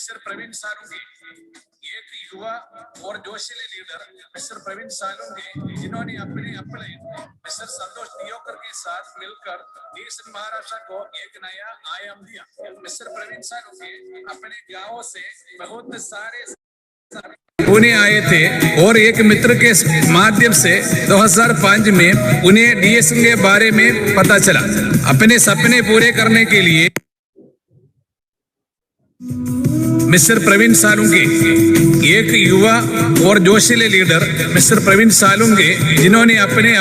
Mister Praveen सालुंगे, एक युवा और जोशीले लीडर मिस्टर प्रवीण सालुंगे, जिन्होंने अपने मिस्टर संतोष दियोकर के साथ मिलकर डीएसएन महाराष्ट्र को एक नया आयाम दिया। मिस्टर प्रवीण सालुंगे अपने गांवों से बहुत सारे पुणे आए थे और एक मित्र के माध्यम से 2005 में उन्हें डीएसएन के बारे में पता चला। अपने सपने पूरे करने के लिए मिस्टर प्रवीण सालुंगे, एक युवा और जोशीले लीडर मिस्टर प्रवीण सालुंगे, जिन्होंने अपने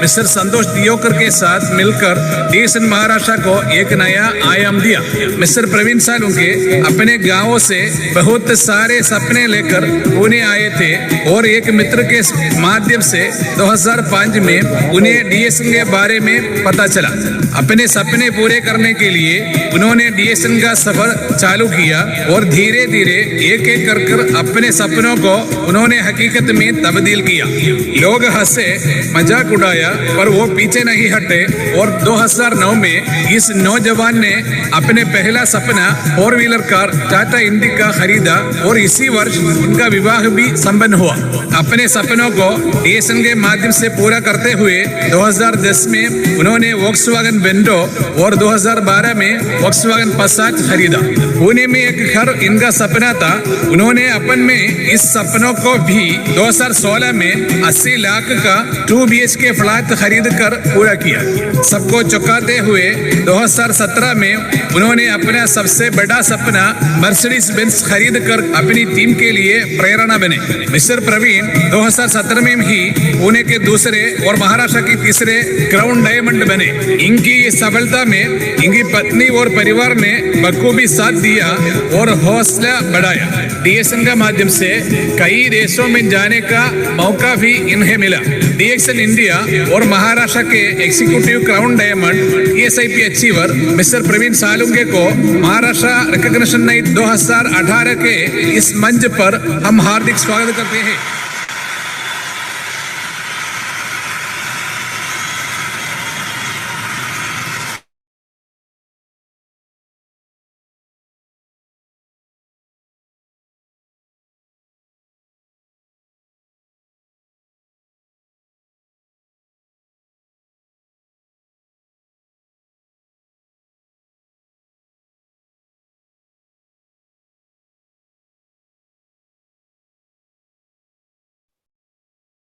मिस्टर संतोष दियोकर के साथ मिलकर डीएसएन महाराष्ट्र को एक नया आयाम दिया। मिस्टर प्रवीण सालुंगे अपने गांवों से बहुत सारे सपने लेकर पुणे आए थे और एक मित्र के माध्यम से 2005 में उन्हें डीएसएन के बारे में पता चला। अपने सपने पूरे करने के लिए उन्होंने डीएसएन का सफर चालू किया और धीरे धीरे एक एक कर अपने सपनों को उन्होंने हकीकत में तब्दील किया। लोग हंसे, मजाक उड़ाया, पर वो पीछे नहीं हटे और 2009 में इस नौजवान ने अपने पहला सपना 4 व्हीलर कार टाटा इंडिका खरीदा और इसी वर्ष उनका विवाह भी संपन्न हुआ। अपने सपनों को डीएसएन के माध्यम से पूरा करते हुए 2010 में उन्होंने वॉक्सवैगन वेंडो और 2012 में वॉक्सवैगन पसाट खरीदा। पुणे में एक घर इनका सपना था। उन्होंने अपन में इस सपनों को भी 2016 में 80 लाख का 2 BHK फ्लैट खरीद कर पूरा किया। सबको चौंकाते हुए 2017 में उन्होंने अपना सबसे बड़ा सपना मर्सिडीज बेंज खरीद कर अपनी टीम के लिए प्रेरणा बने। मिस्टर प्रवीण 2017 में ही पुणे के दूसरे और महाराष्ट्र के तीसरे क्राउन डायमंड बने। इनकी इस सफलता में इनकी पत्नी और परिवार ने बखूबी साथ दिया और हौसला बढ़ाया। डीएसएन के माध्यम से कई देशों में जाने का मौका भी इन्हें मिला। डीएसएन इंडिया और महाराष्ट्र के executive crown diamond ESIP achiever mister Praveen Salunkhe को महाराष्ट्र रिकॉग्निशन नाइट 2018 के इस मंच पर हम हार्दिक स्वागत करते हैं।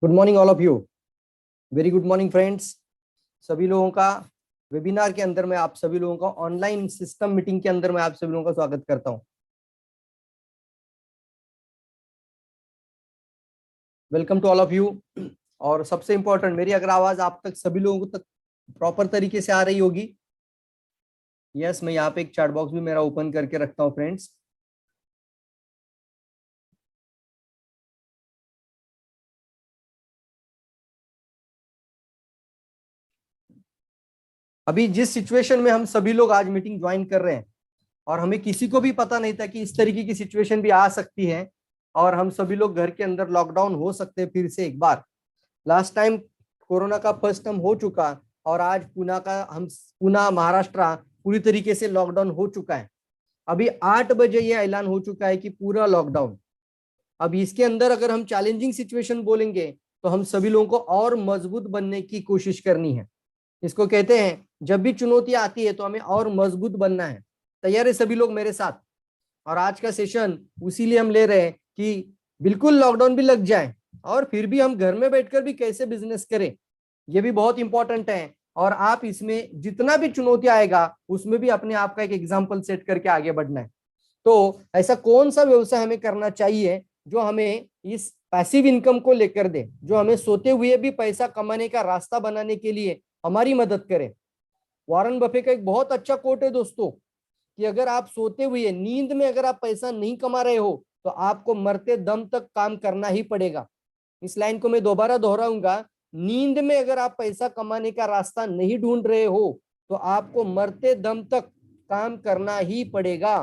Good morning all of you, very good morning friends. सभी लोगों का वेबिनार के अंदर में आप सभी लोगों का ऑनलाइन सिस्टम मीटिंग के अंदर में आप सभी लोगों का स्वागत करता हूं। Welcome to all of you. और सबसे इंपॉर्टेंट, मेरी अगर आवाज आप तक सभी लोगों तक प्रॉपर तरीके से आ रही होगी? यस, मैं यहाँ पे एक चैट बॉक्स भी मेरा ओपन करके रखता हूँ फ्रेंड्स। अभी जिस सिचुएशन में हम सभी लोग आज मीटिंग ज्वाइन कर रहे हैं और हमें किसी को भी पता नहीं था कि इस तरीके की सिचुएशन भी आ सकती है और हम सभी लोग घर के अंदर लॉकडाउन हो सकते हैं फिर से एक बार। लास्ट टाइम कोरोना का फर्स्ट टर्म हो चुका और आज पुणे महाराष्ट्र पूरी तरीके से लॉकडाउन हो चुका है। अभी 8 बजे ये ऐलान हो चुका है कि पूरा लॉकडाउन। अब इसके अंदर अगर हम चैलेंजिंग सिचुएशन बोलेंगे तो हम सभी लोगों को और मजबूत बनने की कोशिश करनी है। इसको कहते हैं जब भी चुनौती आती है तो हमें और मजबूत बनना है। तैयार है सभी लोग मेरे साथ? और आज का सेशन उसीलिए हम ले रहे हैं कि बिल्कुल लॉकडाउन भी लग जाए और फिर भी हम घर में बैठकर भी कैसे बिजनेस करें, ये भी बहुत इंपॉर्टेंट है। और आप इसमें जितना भी चुनौती आएगा उसमें भी अपने आप का एक एग्जाम्पल सेट करके आगे बढ़ना है। तो ऐसा कौन सा व्यवसाय हमें करना चाहिए जो हमें इस पैसिव इनकम को लेकर दे, जो हमें सोते हुए भी पैसा कमाने का रास्ता बनाने के लिए हमारी मदद करे। वॉरेन बफेट का एक बहुत अच्छा कोट है दोस्तों कि अगर आप सोते हुए नींद में अगर आप पैसा नहीं कमा रहे हो तो आपको मरते दम तक काम करना ही पड़ेगा। इस लाइन को मैं दोबारा दोहराऊंगा, नींद में अगर आप पैसा कमाने का रास्ता नहीं ढूंढ रहे हो तो आपको मरते दम तक काम करना ही पड़ेगा।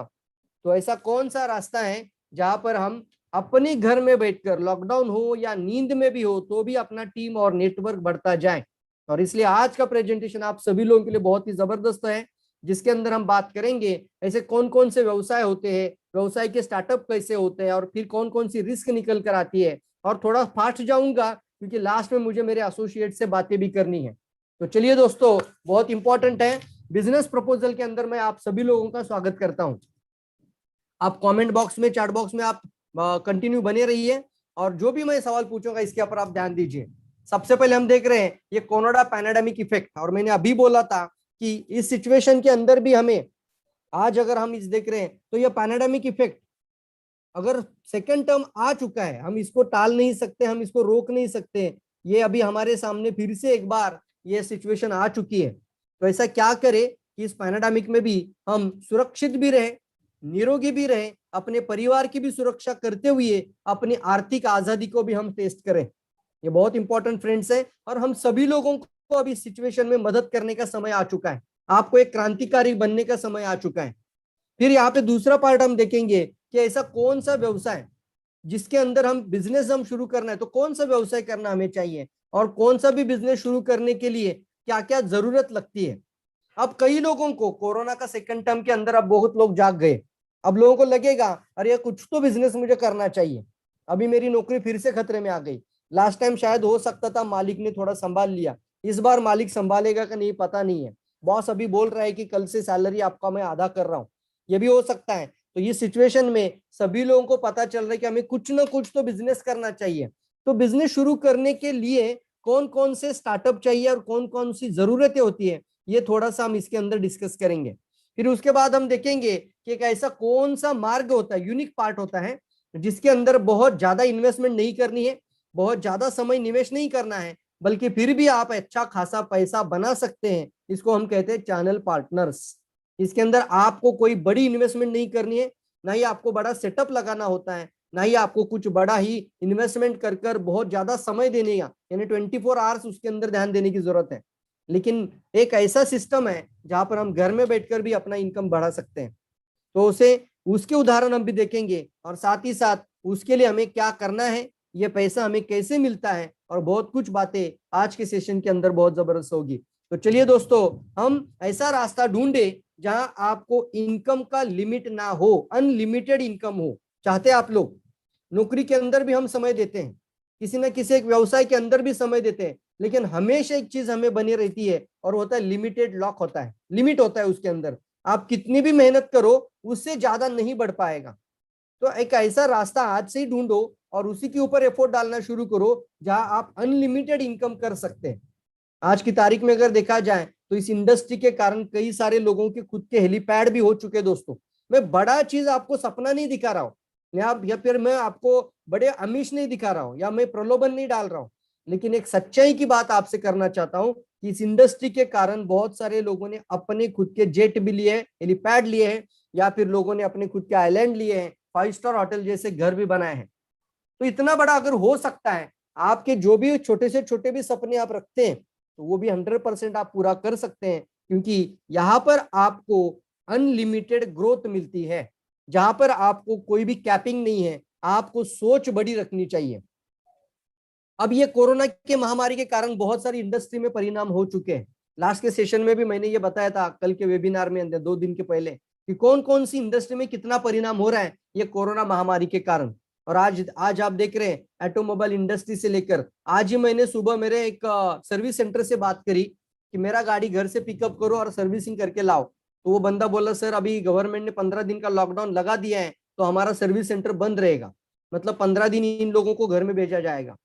तो ऐसा कौन सा रास्ता है जहां पर हम अपने घर में बैठकर, लॉकडाउन हो या नींद में भी हो तो भी अपना टीम और नेटवर्क बढ़ता जाए। और इसलिए आज का प्रेजेंटेशन आप सभी लोगों के लिए बहुत ही जबरदस्त है, जिसके अंदर हम बात करेंगे ऐसे कौन कौन से व्यवसाय होते हैं व्यवसाय के स्टार्टअप कैसे होते हैं और फिर कौन कौन सी रिस्क निकल कर आती है, और थोड़ा फास्ट जाऊंगा क्योंकि लास्ट में मुझे मेरे एसोसिएट से बातें भी करनी है। तो चलिए दोस्तों, बहुत इंपॉर्टेंट है बिजनेस प्रपोजल के अंदर मैं आप सभी लोगों का स्वागत करता हूं। आप कमेंट बॉक्स में, चैट बॉक्स में आप कंटिन्यू बने रहिए, और जो भी मैं सवाल पूछूंगा इसके ऊपर आप ध्यान दीजिए। सबसे पहले हम देख रहे हैं ये कोरोना पैंडेमिक इफेक्ट, और मैंने अभी बोला था कि इस सिचुएशन के अंदर भी हमें आज अगर हम इस देख रहे हैं तो ये पैंडेमिक इफेक्ट अगर सेकेंड टर्म आ चुका है, हम इसको टाल नहीं सकते, हम इसको रोक नहीं सकते। ये अभी हमारे सामने फिर से एक बार ये सिचुएशन आ चुकी है। तो ऐसा क्या करें कि इस पैंडेमिक में भी हम सुरक्षित भी रहे, निरोगी भी रहे, अपने परिवार की भी सुरक्षा करते हुए अपनी आर्थिक आजादी को भी हम टेस्ट करें। ये बहुत इंपॉर्टेंट फ्रेंड्स है, और हम सभी लोगों को अभी सिचुएशन में मदद करने का समय आ चुका है। आपको एक क्रांतिकारी बनने का समय आ चुका है। फिर यहाँ पे दूसरा पार्ट हम देखेंगे कि ऐसा कौन सा व्यवसाय जिसके अंदर हम बिजनेस हम शुरू करना है, तो कौन सा व्यवसाय करना हमें चाहिए, और कौन सा भी बिजनेस शुरू करने के लिए क्या क्या जरूरत लगती है। अब कई लोगों को कोरोना का सेकंड टर्म के अंदर अब बहुत लोग जाग गए। अब लोगों को लगेगा अरे कुछ तो बिजनेस मुझे करना चाहिए, अभी मेरी नौकरी फिर से खतरे में आ गई। लास्ट टाइम शायद हो सकता था मालिक ने थोड़ा संभाल लिया, इस बार मालिक संभालेगा कि नहीं पता नहीं है। बॉस अभी बोल रहा है कि कल से सैलरी आपका मैं आधा कर रहा हूं, ये भी हो सकता है। तो ये सिचुएशन में सभी लोगों को पता चल रहा है कि हमें कुछ ना कुछ तो बिजनेस करना चाहिए। तो बिजनेस शुरू करने के लिए कौन कौन से स्टार्टअप चाहिए और कौन कौन सी जरूरतें होती है, ये थोड़ा सा हम इसके अंदर डिस्कस करेंगे। फिर उसके बाद हम देखेंगे कि एक ऐसा कौन सा मार्ग होता है, यूनिक पार्ट होता है, जिसके अंदर बहुत ज्यादा इन्वेस्टमेंट नहीं करनी है, बहुत ज्यादा समय निवेश नहीं करना है, बल्कि फिर भी आप अच्छा खासा पैसा बना सकते हैं। इसको हम कहते हैं चैनल पार्टनर्स। इसके अंदर आपको कोई बड़ी इन्वेस्टमेंट नहीं करनी है, ना ही आपको बड़ा सेटअप लगाना होता है, ना ही आपको कुछ बड़ा ही इन्वेस्टमेंट कर कर बहुत ज्यादा समय देने का, यानी 24 आवर्स उसके अंदर ध्यान देने की जरूरत है। लेकिन एक ऐसा सिस्टम है जहां पर हम घर में बैठकर भी अपना इनकम बढ़ा सकते हैं। तो उसके उदाहरण हम भी देखेंगे, और साथ ही साथ उसके लिए हमें क्या करना है, ये पैसा हमें कैसे मिलता है, और बहुत कुछ बातें आज के सेशन के अंदर बहुत जबरदस्त होगी। तो चलिए दोस्तों, हम ऐसा रास्ता ढूंढे जहां आपको इनकम का लिमिट ना हो, अनलिमिटेड इनकम हो। चाहते आप लोग नौकरी के अंदर भी हम समय देते हैं, किसी न किसी एक व्यवसाय के अंदर भी समय देते हैं, लेकिन हमेशा एक चीज हमें बनी रहती है, और होता है लिमिटेड लॉक होता है, लिमिट होता है उसके अंदर। आप कितनी भी मेहनत करो उससे ज्यादा नहीं बढ़ पाएगा। तो एक ऐसा रास्ता आज से ही ढूंढो और उसी के ऊपर एफर्ट डालना शुरू करो जहां आप अनलिमिटेड इनकम कर सकते हैं। आज की तारीख में अगर देखा जाए तो इस इंडस्ट्री के कारण कई सारे लोगों के खुद के हेलीपैड भी हो चुके हैं। दोस्तों, मैं बड़ा चीज आपको सपना नहीं दिखा रहा हूँ, या फिर मैं आपको बड़े अमीश नहीं दिखा रहा हूँ, या मैं प्रलोभन नहीं डाल रहा हूँ, लेकिन एक सच्चाई की बात आपसे करना चाहता हूँ कि इस इंडस्ट्री के कारण बहुत सारे लोगों ने अपने खुद के जेट भी लिए हैं, हेलीपैड लिए हैं, या फिर लोगों ने अपने खुद के आइलैंड लिए हैं, 5 स्टार होटल जैसे घर भी बनाए हैं। तो इतना बड़ा अगर हो सकता है, आपके जो भी छोटे से छोटे भी सपने आप रखते हैं, तो वो भी 100% आप पूरा कर सकते हैं, क्योंकि यहाँ पर आपको अनलिमिटेड ग्रोथ मिलती है, जहां पर आपको कोई भी कैपिंग नहीं है। आपको सोच बड़ी रखनी चाहिए। अब ये कोरोना के महामारी के कारण बहुत सारी इंडस्ट्री में परिणाम हो चुके हैं। लास्ट के सेशन में भी मैंने ये बताया था, कल के वेबिनार में 2 दिन के पहले, कि कौन कौन सी इंडस्ट्री में कितना परिणाम हो रहा है ये कोरोना महामारी के कारण। और आज आप देख रहे हैं ऑटोमोबाइल इंडस्ट्री से लेकर, आज ही मैंने सुबह मेरे एक सर्विस सेंटर से बात करी कि मेरा गाड़ी घर से पिकअप करो और सर्विसिंग करके लाओ। तो वो बंदा बोला, सर अभी गवर्नमेंट ने 15 दिन का लॉकडाउन लगा दिया है, तो हमारा सर्विस सेंटर बंद रहेगा, मतलब 15 दिन इन लोगों को घर में भेजा जाएगा।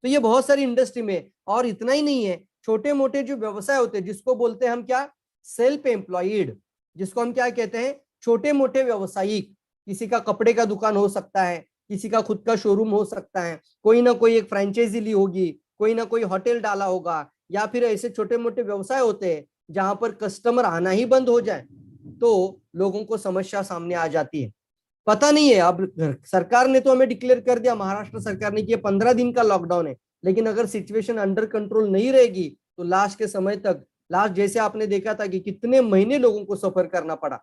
तो ये बहुत सारी इंडस्ट्री में, और इतना ही नहीं है, छोटे मोटे जो व्यवसाय होते हैं, जिसको बोलते हैं हम क्या, सेल्फ एम्प्लॉयड, जिसको हम क्या कहते हैं, छोटे मोटे व्यवसायिक। किसी का कपड़े का दुकान हो सकता है, किसी का खुद का शोरूम हो सकता है, कोई ना कोई एक फ्रेंचाइजी ली होगी, कोई ना कोई होटल डाला होगा, या फिर ऐसे छोटे मोटे व्यवसाय होते हैं जहां पर कस्टमर आना ही बंद हो जाए तो लोगों को समस्या सामने आ जाती है। पता नहीं है, अब सरकार ने तो हमें डिक्लेयर कर दिया, महाराष्ट्र सरकार ने, कि 15 दिन का लॉकडाउन है, लेकिन अगर सिचुएशन अंडर कंट्रोल नहीं रहेगी तो लास्ट के समय तक, लास्ट जैसे आपने देखा था कि कितने महीने लोगों को सफर करना पड़ा,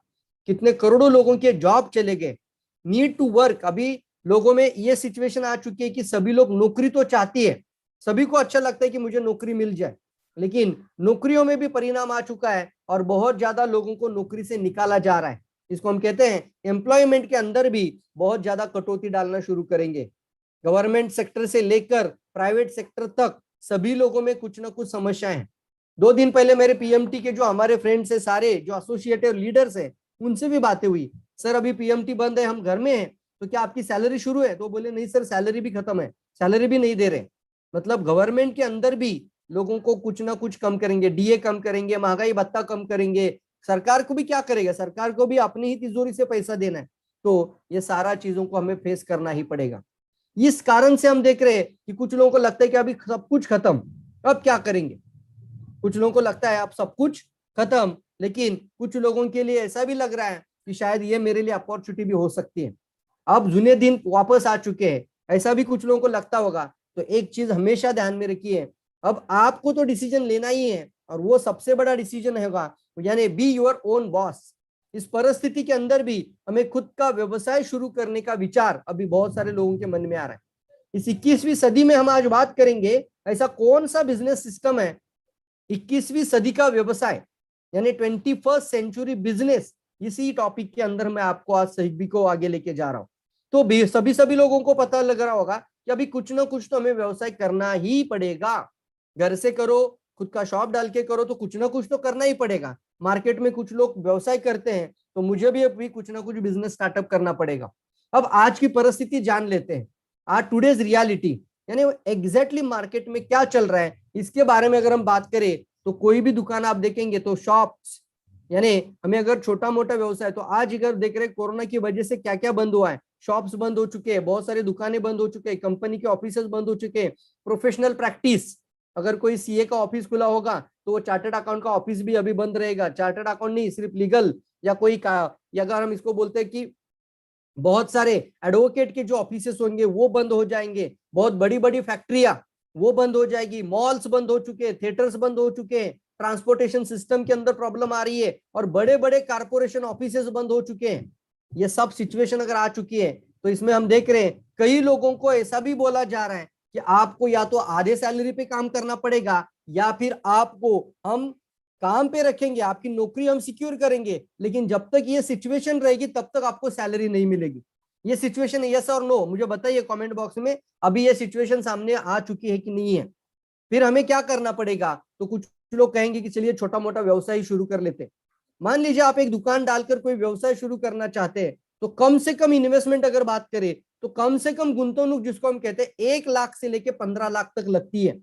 कितने करोड़ों लोगों के जॉब चले गए, नीड टू वर्क। अभी लोगों में ये सिचुएशन आ चुकी है कि सभी लोग नौकरी तो चाहती है, सभी को अच्छा लगता है कि मुझे नौकरी मिल जाए, लेकिन नौकरियों में भी परिणाम आ चुका है और बहुत ज्यादा लोगों को नौकरी से निकाला जा रहा है। इसको हम कहते हैं एम्प्लॉयमेंट के अंदर भी बहुत ज्यादा कटौती डालना शुरू करेंगे। गवर्नमेंट सेक्टर से लेकर प्राइवेट सेक्टर तक सभी लोगों में कुछ ना कुछ समस्याएं हैं। 2 दिन पहले मेरे पीएमटी के जो हमारे फ्रेंड्स है, सारे जो एसोसिएटिव लीडर्स है, उनसे भी बातें हुई। सर अभी पीएमटी बंद है, हम घर में हैं, तो क्या आपकी सैलरी शुरू है? तो बोले नहीं सर, सैलरी भी खत्म है, सैलरी भी नहीं दे रहे। मतलब गवर्नमेंट के अंदर भी लोगों को कुछ ना कुछ कम करेंगे, डीए कम करेंगे, महंगाई भत्ता कम करेंगे। सरकार को भी क्या करेगा, सरकार को भी अपनी ही तिजोरी से पैसा देना है, तो ये सारा चीजों को हमें फेस करना ही पड़ेगा। इस कारण से हम देख रहे हैं कि कुछ लोगों को लगता है कि अभी सब कुछ खत्म, अब क्या करेंगे। कुछ लोगों को लगता है अब सब कुछ खत्म, लेकिन कुछ लोगों के लिए ऐसा भी लग रहा है कि शायद ये मेरे लिए अपॉर्चुनिटी भी हो सकती है, अब जुने दिन वापस आ चुके हैं, ऐसा भी कुछ लोगों को लगता होगा। तो एक चीज हमेशा ध्यान में रखिए, अब आपको तो डिसीजन लेना ही है, और वो सबसे बड़ा डिसीजन होगा, यानी बी योर ओन बॉस। इस परिस्थिति के अंदर भी हमें खुद का व्यवसाय शुरू करने का विचार अभी बहुत सारे लोगों के मन में आ रहा है। इस 21वीं सदी में हम आज बात करेंगे, ऐसा कौन सा बिजनेस सिस्टम है 21वीं सदी का व्यवसाय, यानी 21st सेंचुरी बिजनेस। इसी टॉपिक के अंदर मैं आपको आज सभी को आगे लेके जा रहा हूं। तो सभी लोगों को पता लग रहा होगा कि अभी कुछ ना कुछ तो हमें व्यवसाय करना ही पड़ेगा। घर से करो, खुद का शॉप डाल के करो, तो कुछ ना कुछ तो करना ही पड़ेगा। मार्केट में कुछ लोग व्यवसाय करते हैं, तो मुझे भी अभी कुछ ना कुछ बिजनेस स्टार्टअप करना पड़ेगा। अब आज की परिस्थिति जान लेते हैं, आज टुडेज रियलिटी, यानी एग्जैक्टली मार्केट में क्या चल रहा है, इसके बारे में अगर हम बात करें तो कोई भी दुकान आप देखेंगे तो शॉप्स, यानी हमें अगर छोटा मोटा व्यवसाय, तो आज अगर देख रहे कोरोना की वजह से क्या क्या बंद हुआ है, शॉप्स बंद हो चुके हैं, बहुत सारी दुकानें बंद हो चुके हैं, कंपनी के ऑफिस बंद हो चुके हैं, प्रोफेशनल प्रैक्टिस, अगर कोई सीए का ऑफिस खुला होगा तो वो चार्टर्ड अकाउंट का ऑफिस भी अभी बंद रहेगा। चार्टर्ड अकाउंट नहीं, सिर्फ लीगल या कोई का, या अगर हम इसको बोलते हैं कि बहुत सारे एडवोकेट के जो ऑफिसेस होंगे वो बंद हो जाएंगे, बहुत बड़ी बड़ी फैक्ट्रियां वो बंद हो जाएगी, मॉल्स बंद हो चुके हैं, थिएटर्स बंद हो चुके हैं, ट्रांसपोर्टेशन सिस्टम के अंदर प्रॉब्लम आ रही है, और बड़े बड़े कारपोरेशन ऑफिसेस बंद हो चुके हैं। ये सब सिचुएशन अगर आ चुकी है, तो इसमें हम देख रहे हैं कई लोगों को ऐसा भी बोला जा रहा है कि आपको या तो आधे सैलरी पे काम करना पड़ेगा, या फिर आपको हम काम पे रखेंगे, आपकी नौकरी हम सिक्योर करेंगे, लेकिन जब तक ये सिचुएशन रहेगी तब तक आपको सैलरी नहीं मिलेगी। ये सिचुएशन है, यस और नो? मुझे बताइए कमेंट बॉक्स में, अभी ये सिचुएशन सामने आ चुकी है कि नहीं है। फिर हमें क्या करना पड़ेगा? तो कुछ लोग कहेंगे कि चलिए छोटा मोटा व्यवसाय शुरू कर लेते। मान लीजिए आप एक दुकान डालकर कोई व्यवसाय शुरू करना चाहते हैं, तो कम से कम इन्वेस्टमेंट अगर बात करें तो कम से कम गुंतवणूक, जिसको हम कहते हैं 1 लाख से लेके 15 लाख तक लगती है।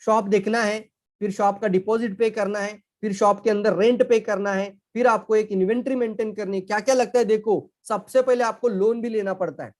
शॉप देखना है, फिर शॉप का डिपॉजिट पे करना है, फिर शॉप के अंदर रेंट पे करना है, फिर आपको एक इन्वेंट्री मेंटेन करनी है, क्या क्या लगता है। देखो, सबसे पहले आपको लोन भी लेना पड़ता है,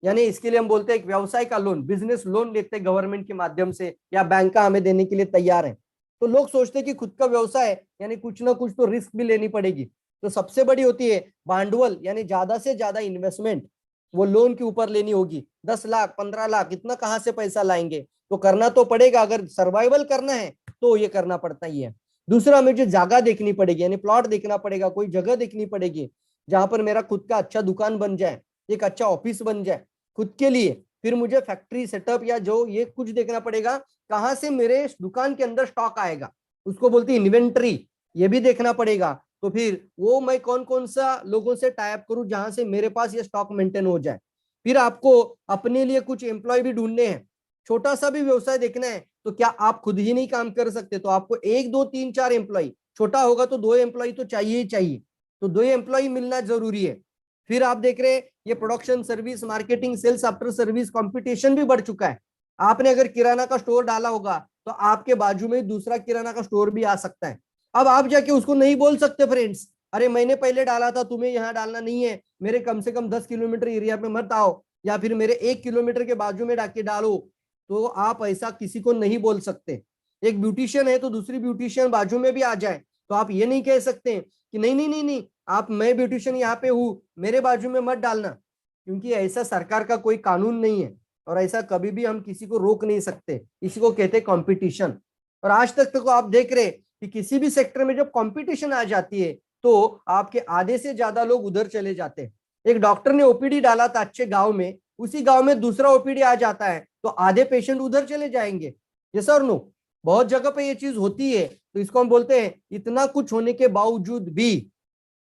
यानी इसके लिए हम बोलते हैं एक व्यवसाय का लोन, बिजनेस लोन लेते हैं गवर्नमेंट के माध्यम से, या बैंक का हमें देने के लिए तैयार है। तो लोग सोचते हैं कि खुद का व्यवसाय है, यानी कुछ ना कुछ तो रिस्क भी लेनी पड़ेगी। तो सबसे बड़ी होती है भांडवल, यानी ज्यादा से ज्यादा इन्वेस्टमेंट वो लोन के ऊपर लेनी होगी। 10 लाख 15 लाख इतना कहाँ से पैसा लाएंगे? तो करना तो पड़ेगा, अगर सर्वाइवल करना है तो ये करना पड़ता ही है। दूसरा, हमें जो जगह देखनी पड़ेगी, यानी प्लॉट देखना पड़ेगा, कोई जगह देखनी पड़ेगी जहां पर मेरा खुद का अच्छा दुकान बन जाए, एक अच्छा ऑफिस बन जाए खुद के लिए। फिर मुझे फैक्ट्री सेटअप या जो ये कुछ देखना पड़ेगा, कहां से मेरे दुकान के अंदर स्टॉक आएगा, उसको बोलते हैं इन्वेंट्री, ये भी देखना पड़ेगा। तो फिर वो मैं कौन कौन सा लोगों से टाई अप करूं जहां से मेरे पास ये स्टॉक मेंटेन हो जाए। फिर आपको अपने लिए कुछ एम्प्लॉय भी ढूंढने हैं, छोटा सा भी व्यवसाय देखना है, तो क्या आप खुद ही नहीं काम कर सकते? तो आपको 1 2 3 4 एम्प्लॉय, छोटा होगा तो 2 एम्प्लॉय तो चाहिए ही चाहिए, तो 2 एम्प्लॉय मिलना जरूरी है। फिर आप देख रहे हैं ये production, service, marketing, sales after service, competition भी बढ़ चुका है। आपने अगर किराना का स्टोर डाला होगा तो आपके बाजू में दूसरा किराना का स्टोर भी आ सकता है। अब आप जाके उसको नहीं बोल सकते फ्रेंड्स, अरे मैंने पहले डाला था, तुम्हें यहाँ डालना नहीं है, मेरे कम से कम 10 किलोमीटर एरिया में मत आओ, या फिर मेरे 1 किलोमीटर के बाजू में डाके डालो। तो आप ऐसा किसी को नहीं बोल सकते। एक ब्यूटिशियन है तो दूसरी ब्यूटिशियन बाजू में भी आ जाए, तो आप ये नहीं कह सकते कि नहीं नहीं नहीं नहीं, आप, मैं ब्यूटिशियन यहाँ पे हूँ, मेरे बाजू में मत डालना, क्योंकि ऐसा सरकार का कोई कानून नहीं है, और ऐसा कभी भी हम किसी को रोक नहीं सकते। इसी को कहते हैं कंपटीशन। और आज तक तो आप देख रहे कि किसी भी सेक्टर में जब कंपटीशन आ जाती है तो आपके आधे से ज्यादा लोग उधर चले जाते हैं। एक डॉक्टर ने ओपीडी डाला था अच्छे गांव में, उसी गांव में दूसरा ओपीडी आ जाता है तो आधे पेशेंट उधर चले जाएंगे। यस और नो? बहुत जगह पे ये चीज होती है। तो इसको हम बोलते हैं इतना कुछ होने के बावजूद भी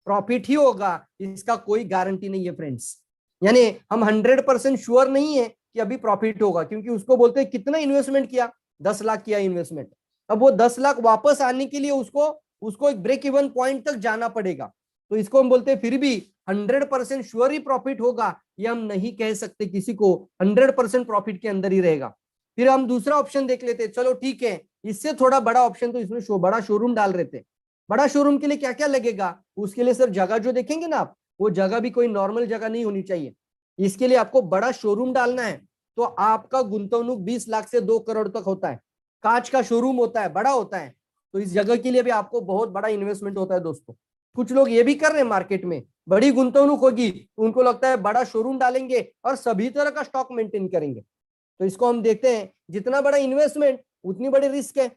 प्रॉफिट ही होगा इसका कोई गारंटी नहीं है फ्रेंड्स। यानी हम 100% श्योर नहीं है कि अभी प्रॉफिट होगा, क्योंकि उसको बोलते हैं कितना इन्वेस्टमेंट किया, 10 लाख किया इन्वेस्टमेंट। अब वो 10 लाख वापस आने के लिए उसको एक ब्रेक इवन पॉइंट तक जाना पड़ेगा। तो इसको हम बोलते हैं फिर भी 100% श्योर ही प्रॉफिट होगा, ये हम नहीं कह सकते किसी को 100% प्रॉफिट के अंदर ही रहेगा। फिर हम दूसरा ऑप्शन देख लेते, चलो ठीक है, इससे थोड़ा बड़ा ऑप्शन, तो इसमें बड़ा शोरूम डाल रहे थे। बड़ा शोरूम के लिए क्या क्या लगेगा, उसके लिए सर जगह जो देखेंगे ना आप, वो जगह भी कोई नॉर्मल जगह नहीं होनी चाहिए। इसके लिए आपको बड़ा शोरूम डालना है, तो आपका गुंतवणूक 20 लाख से 2 करोड़ तक होता है। कांच का शोरूम होता है, बड़ा होता है, तो इस जगह के लिए भी आपको बहुत बड़ा इन्वेस्टमेंट होता है दोस्तों। कुछ लोग ये भी कर रहे हैं मार्केट में, बड़ी गुंतवणूक होगी, उनको लगता है बड़ा शोरूम डालेंगे और सभी तरह का स्टॉक मेंटेन करेंगे। तो इसको हम देखते हैं, जितना बड़ा इन्वेस्टमेंट उतनी बड़ी रिस्क है।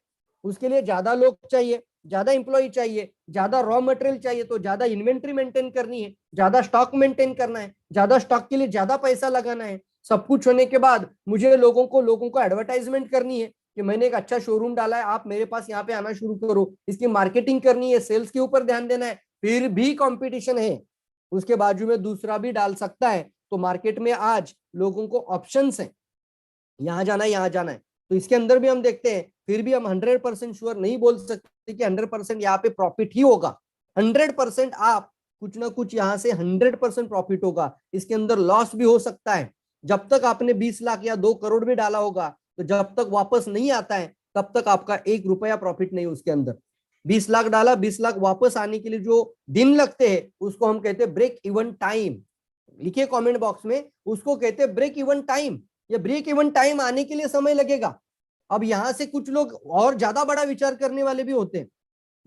उसके लिए ज्यादा लोग चाहिए, ज्यादा इंप्लॉय चाहिए, ज्यादा रॉ मटेरियल चाहिए, तो ज्यादा इन्वेंट्री मेंटेन करनी है, ज्यादा स्टॉक मेंटेन करना है, ज्यादा स्टॉक के लिए ज्यादा पैसा लगाना है। सब कुछ होने के बाद मुझे लोगों को एडवर्टाइजमेंट करनी है कि मैंने एक अच्छा शोरूम डाला है, आप मेरे पास यहाँ पे आना शुरू करो। इसकी मार्केटिंग करनी है, सेल्स के ऊपर ध्यान देना है। फिर भी कंपटीशन है, उसके बाजू में दूसरा भी डाल सकता है। तो मार्केट में आज लोगों को ऑप्शंस हैं, यहाँ जाना है, यहाँ जाना है। तो इसके अंदर भी हम देखते हैं, फिर भी हम 100% श्योर नहीं बोल सकते कि 100% यहाँ पे प्रॉफिट ही होगा। 100% आप कुछ ना कुछ यहाँ से 100% प्रॉफिट होगा, इसके अंदर लॉस भी हो सकता है। जब तक आपने 20 लाख या 2 करोड़ भी डाला होगा, तो जब तक वापस नहीं आता है तब तक आपका 1 रुपया प्रॉफिट नहीं उसके अंदर। 20 लाख डाला, 20 लाख वापस आने के लिए जो दिन लगते हैं उसको हम कहते हैं ब्रेक इवन टाइम। लिखिए कमेंट बॉक्स में, उसको कहते हैं ब्रेक इवन टाइम। ये ब्रेक इवन टाइम आने के लिए समय लगेगा। अब यहां से कुछ लोग और ज्यादा बड़ा विचार करने वाले भी होते हैं,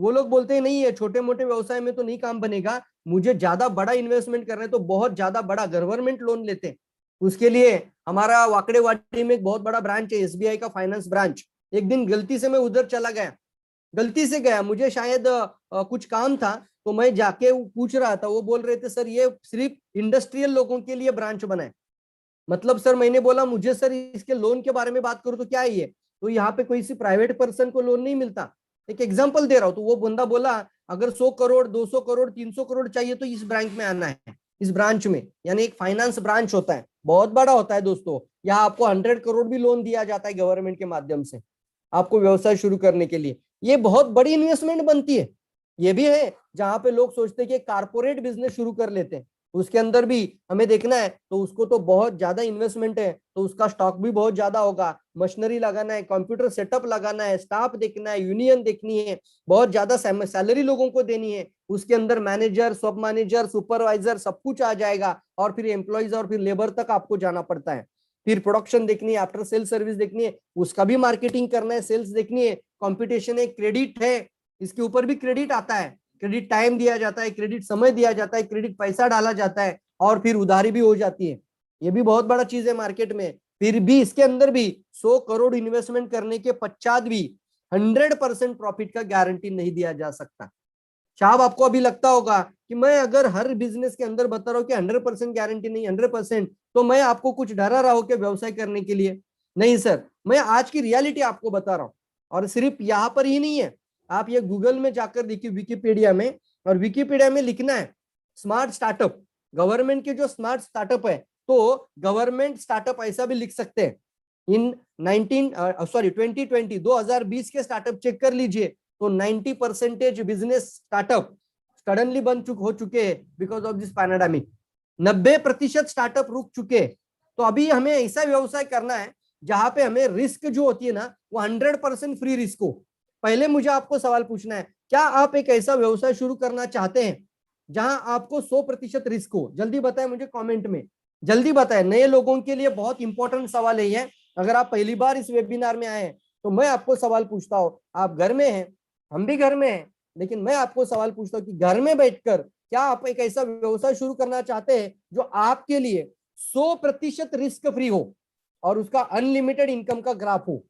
वो लोग बोलते हैं नहीं है छोटे मोटे व्यवसाय में तो नहीं काम बनेगा, मुझे ज्यादा बड़ा इन्वेस्टमेंट करना है, तो बहुत ज्यादा बड़ा गवर्नमेंट लोन लेते हैं। उसके लिए हमारा वाकड़ेवाड़ी में एक बहुत बड़ा ब्रांच है, एसबीआई का फाइनेंस ब्रांच। एक दिन गलती से मैं उधर चला गया, गलती से गया, मुझे शायद कुछ काम था, तो मैं जाके पूछ रहा था, वो बोल रहे थे सर ये सिर्फ इंडस्ट्रियल लोगों के लिए ब्रांच बना है। मतलब सर, मैंने बोला मुझे सर इसके लोन के बारे में बात करूं तो क्या है ये, तो यहाँ पे कोई सी प्राइवेट पर्सन को लोन नहीं मिलता। एक एग्जांपल दे रहा हूं, तो वो बंदा बोला अगर 100 करोड़ 200 करोड़ 300 करोड़ चाहिए तो इस बैंक में आना है, इस ब्रांच में। यानी एक फाइनेंस ब्रांच होता है, बहुत बड़ा होता है दोस्तों। यहाँ आपको 100 करोड़ भी लोन दिया जाता है गवर्नमेंट के माध्यम से आपको व्यवसाय शुरू करने के लिए। ये बहुत बड़ी इन्वेस्टमेंट बनती है। ये भी है जहां पे लोग सोचते हैं कि कारपोरेट बिजनेस शुरू कर लेते हैं, उसके अंदर भी हमें देखना है, तो उसको तो बहुत ज्यादा इन्वेस्टमेंट है, तो उसका स्टॉक भी बहुत ज्यादा होगा, मशीनरी लगाना है, कंप्यूटर सेटअप लगाना है, स्टाफ देखना है, यूनियन देखनी है, बहुत ज्यादा सैलरी लोगों को देनी है। उसके अंदर मैनेजर, सब मैनेजर, सुपरवाइजर सब कुछ आ जाएगा, और फिर एम्प्लॉयज और फिर लेबर तक आपको जाना पड़ता है। फिर प्रोडक्शन देखनी है, आफ्टर सेल सर्विस देखनी है, उसका भी मार्केटिंग करना है, सेल्स देखनी है, कंपटीशन है, क्रेडिट है, इसके ऊपर भी क्रेडिट आता है, क्रेडिट टाइम दिया जाता है, क्रेडिट समय दिया जाता है, क्रेडिट पैसा डाला जाता है, और फिर उधारी भी हो जाती है। ये भी बहुत बड़ा चीज है मार्केट में। फिर भी इसके अंदर भी 100 करोड़ इन्वेस्टमेंट करने के पश्चात भी 100% प्रॉफिट का गारंटी नहीं दिया जा सकता। शायद आपको अभी लगता होगा कि मैं अगर हर बिजनेस के अंदर बता रहा हूँ कि 100% गारंटी नहीं, 100%, तो मैं आपको कुछ डरा रहा हूं कि व्यवसाय करने के लिए। नहीं सर, मैं आज की रियलिटी आपको बता रहा हूँ। और सिर्फ यहाँ पर ही नहीं है, आप ये गूगल में जाकर देखिए, विकिपीडिया में, और विकिपीडिया में लिखना है स्मार्ट स्टार्टअप, गवर्नमेंट के जो स्मार्ट स्टार्टअप है, तो गवर्नमेंट स्टार्टअप ऐसा भी लिख सकते हैं। इन 2020 के स्टार्टअप चेक कर लीजिए, तो 90% बिजनेस स्टार्टअप सडनली बंद हो चुके हैं because of this pandemic. 90% startup रुक चुके हैं। तो अभी हमें ऐसा व्यवसाय करना है जहां पे हमें रिस्क जो होती है ना, वो 100% फ्री रिस्क हो। पहले मुझे आपको सवाल पूछना है, क्या आप एक ऐसा व्यवसाय शुरू करना चाहते हैं जहां आपको 100% रिस्क हो? जल्दी बताएं मुझे कमेंट में, जल्दी बताएं। नए लोगों के लिए बहुत इंपॉर्टेंट सवाल है ये। अगर आप पहली बार इस वेबिनार में आए हैं, तो मैं आपको सवाल पूछता हूं, आप घर में हैं, हम भी घर में हैं, लेकिन मैं आपको सवाल पूछता हूं कि घर में बैठकर क्या आप एक ऐसा व्यवसाय शुरू करना चाहते हैं जो आपके लिए 100% रिस्क फ्री हो और उसका अनलिमिटेड इनकम का ग्राफ हो?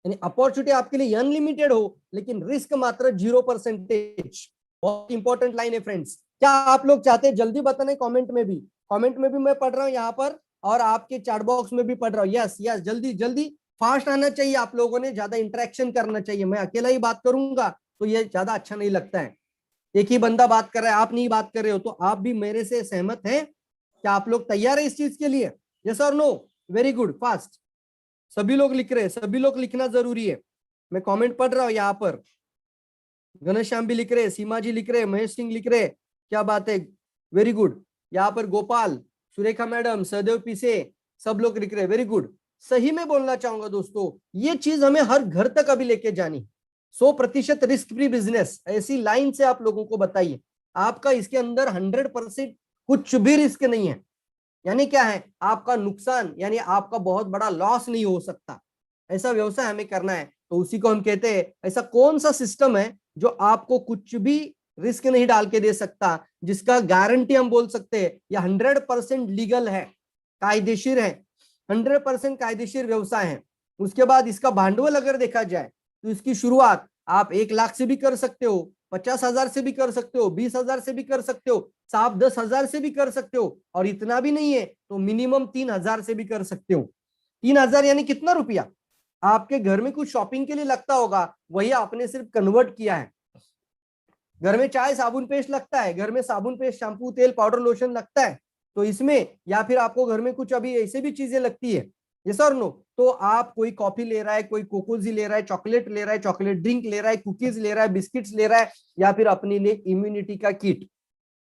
यानी अपॉर्चुनिटी आपके लिए अनलिमिटेड हो, लेकिन रिस्क मात्र 0%। बहुत इंपॉर्टेंट लाइन है फ्रेंड्स। क्या आप लोग चाहते हैं? जल्दी बताने कमेंट में भी, कमेंट में भी मैं पढ़ रहा हूं यहाँ पर, और आपके चैट बॉक्स में भी पढ़ रहा हूँ। यस यस, जल्दी जल्दी फास्ट आना चाहिए, आप लोगों ने ज्यादा इंटरेक्शन करना चाहिए। मैं अकेला ही बात करूंगा तो ये ज्यादा अच्छा नहीं लगता है। एक ही बंदा बात कर रहा है, आप नहीं बात कर रहे हो, तो आप भी मेरे से सहमत हैं? क्या आप लोग तैयार है इस चीज के लिए? यस और नो? Very good, fast. सभी लोग लिख रहे हैं, सभी लोग लिखना जरूरी है। मैं कमेंट पढ़ रहा हूं यहाँ पर। घनश्याम भी लिख रहे हैं, सीमा जी लिख रहे हैं, महेश सिंह लिख रहे हैं, क्या बात है, वेरी गुड। यहाँ पर गोपाल, सुरेखा मैडम, सहदेव पीसे, सब लोग लिख रहे हैं, वेरी गुड। सही में बोलना चाहूंगा दोस्तों, ये चीज हमें हर घर तक अभी लेके जानी। 100% रिस्क फ्री बिजनेस, ऐसी लाइन से आप लोगों को बताइए। आपका इसके अंदर 100% कुछ भी रिस्क नहीं है। यानी क्या है, आपका नुकसान यानी आपका बहुत बड़ा लॉस नहीं हो सकता। ऐसा व्यवसाय हमें करना है, तो उसी को हम कहते हैं। ऐसा कौन सा सिस्टम है जो आपको कुछ भी रिस्क नहीं डाल के दे सकता, जिसका गारंटी हम बोल सकते हैं या 100% लीगल है, कायदेशीर है, 100% कायदेशीर व्यवसाय है। उसके बाद इसका भांडवल अगर देखा जाए तो इसकी शुरुआत आप 1 लाख से भी कर सकते हो, 50,000 से भी कर सकते हो, 20,000 से भी कर सकते हो, आप 10,000 से भी कर सकते हो, और इतना भी नहीं है तो मिनिमम 3,000 से भी कर सकते हो। 3,000 यानी कितना रुपया? आपके घर में कुछ शॉपिंग के लिए लगता होगा, वही आपने सिर्फ कन्वर्ट किया है। घर में चाय साबुन पेस्ट लगता है, घर में साबुन पेस्ट शैम्पू तेल पाउडर लोशन लगता है, तो इसमें या फिर आपको घर में कुछ अभी ऐसे भी चीजें लगती है, यस और नो? तो आप कोई कॉफी ले रहा है, कोई कोकोजी ले रहा है, चॉकलेट ले रहा है, चॉकलेट ड्रिंक ले रहा है, कुकीज ले रहा है, बिस्किट्स ले रहा है, या फिर अपने लिए इम्यूनिटी का किट।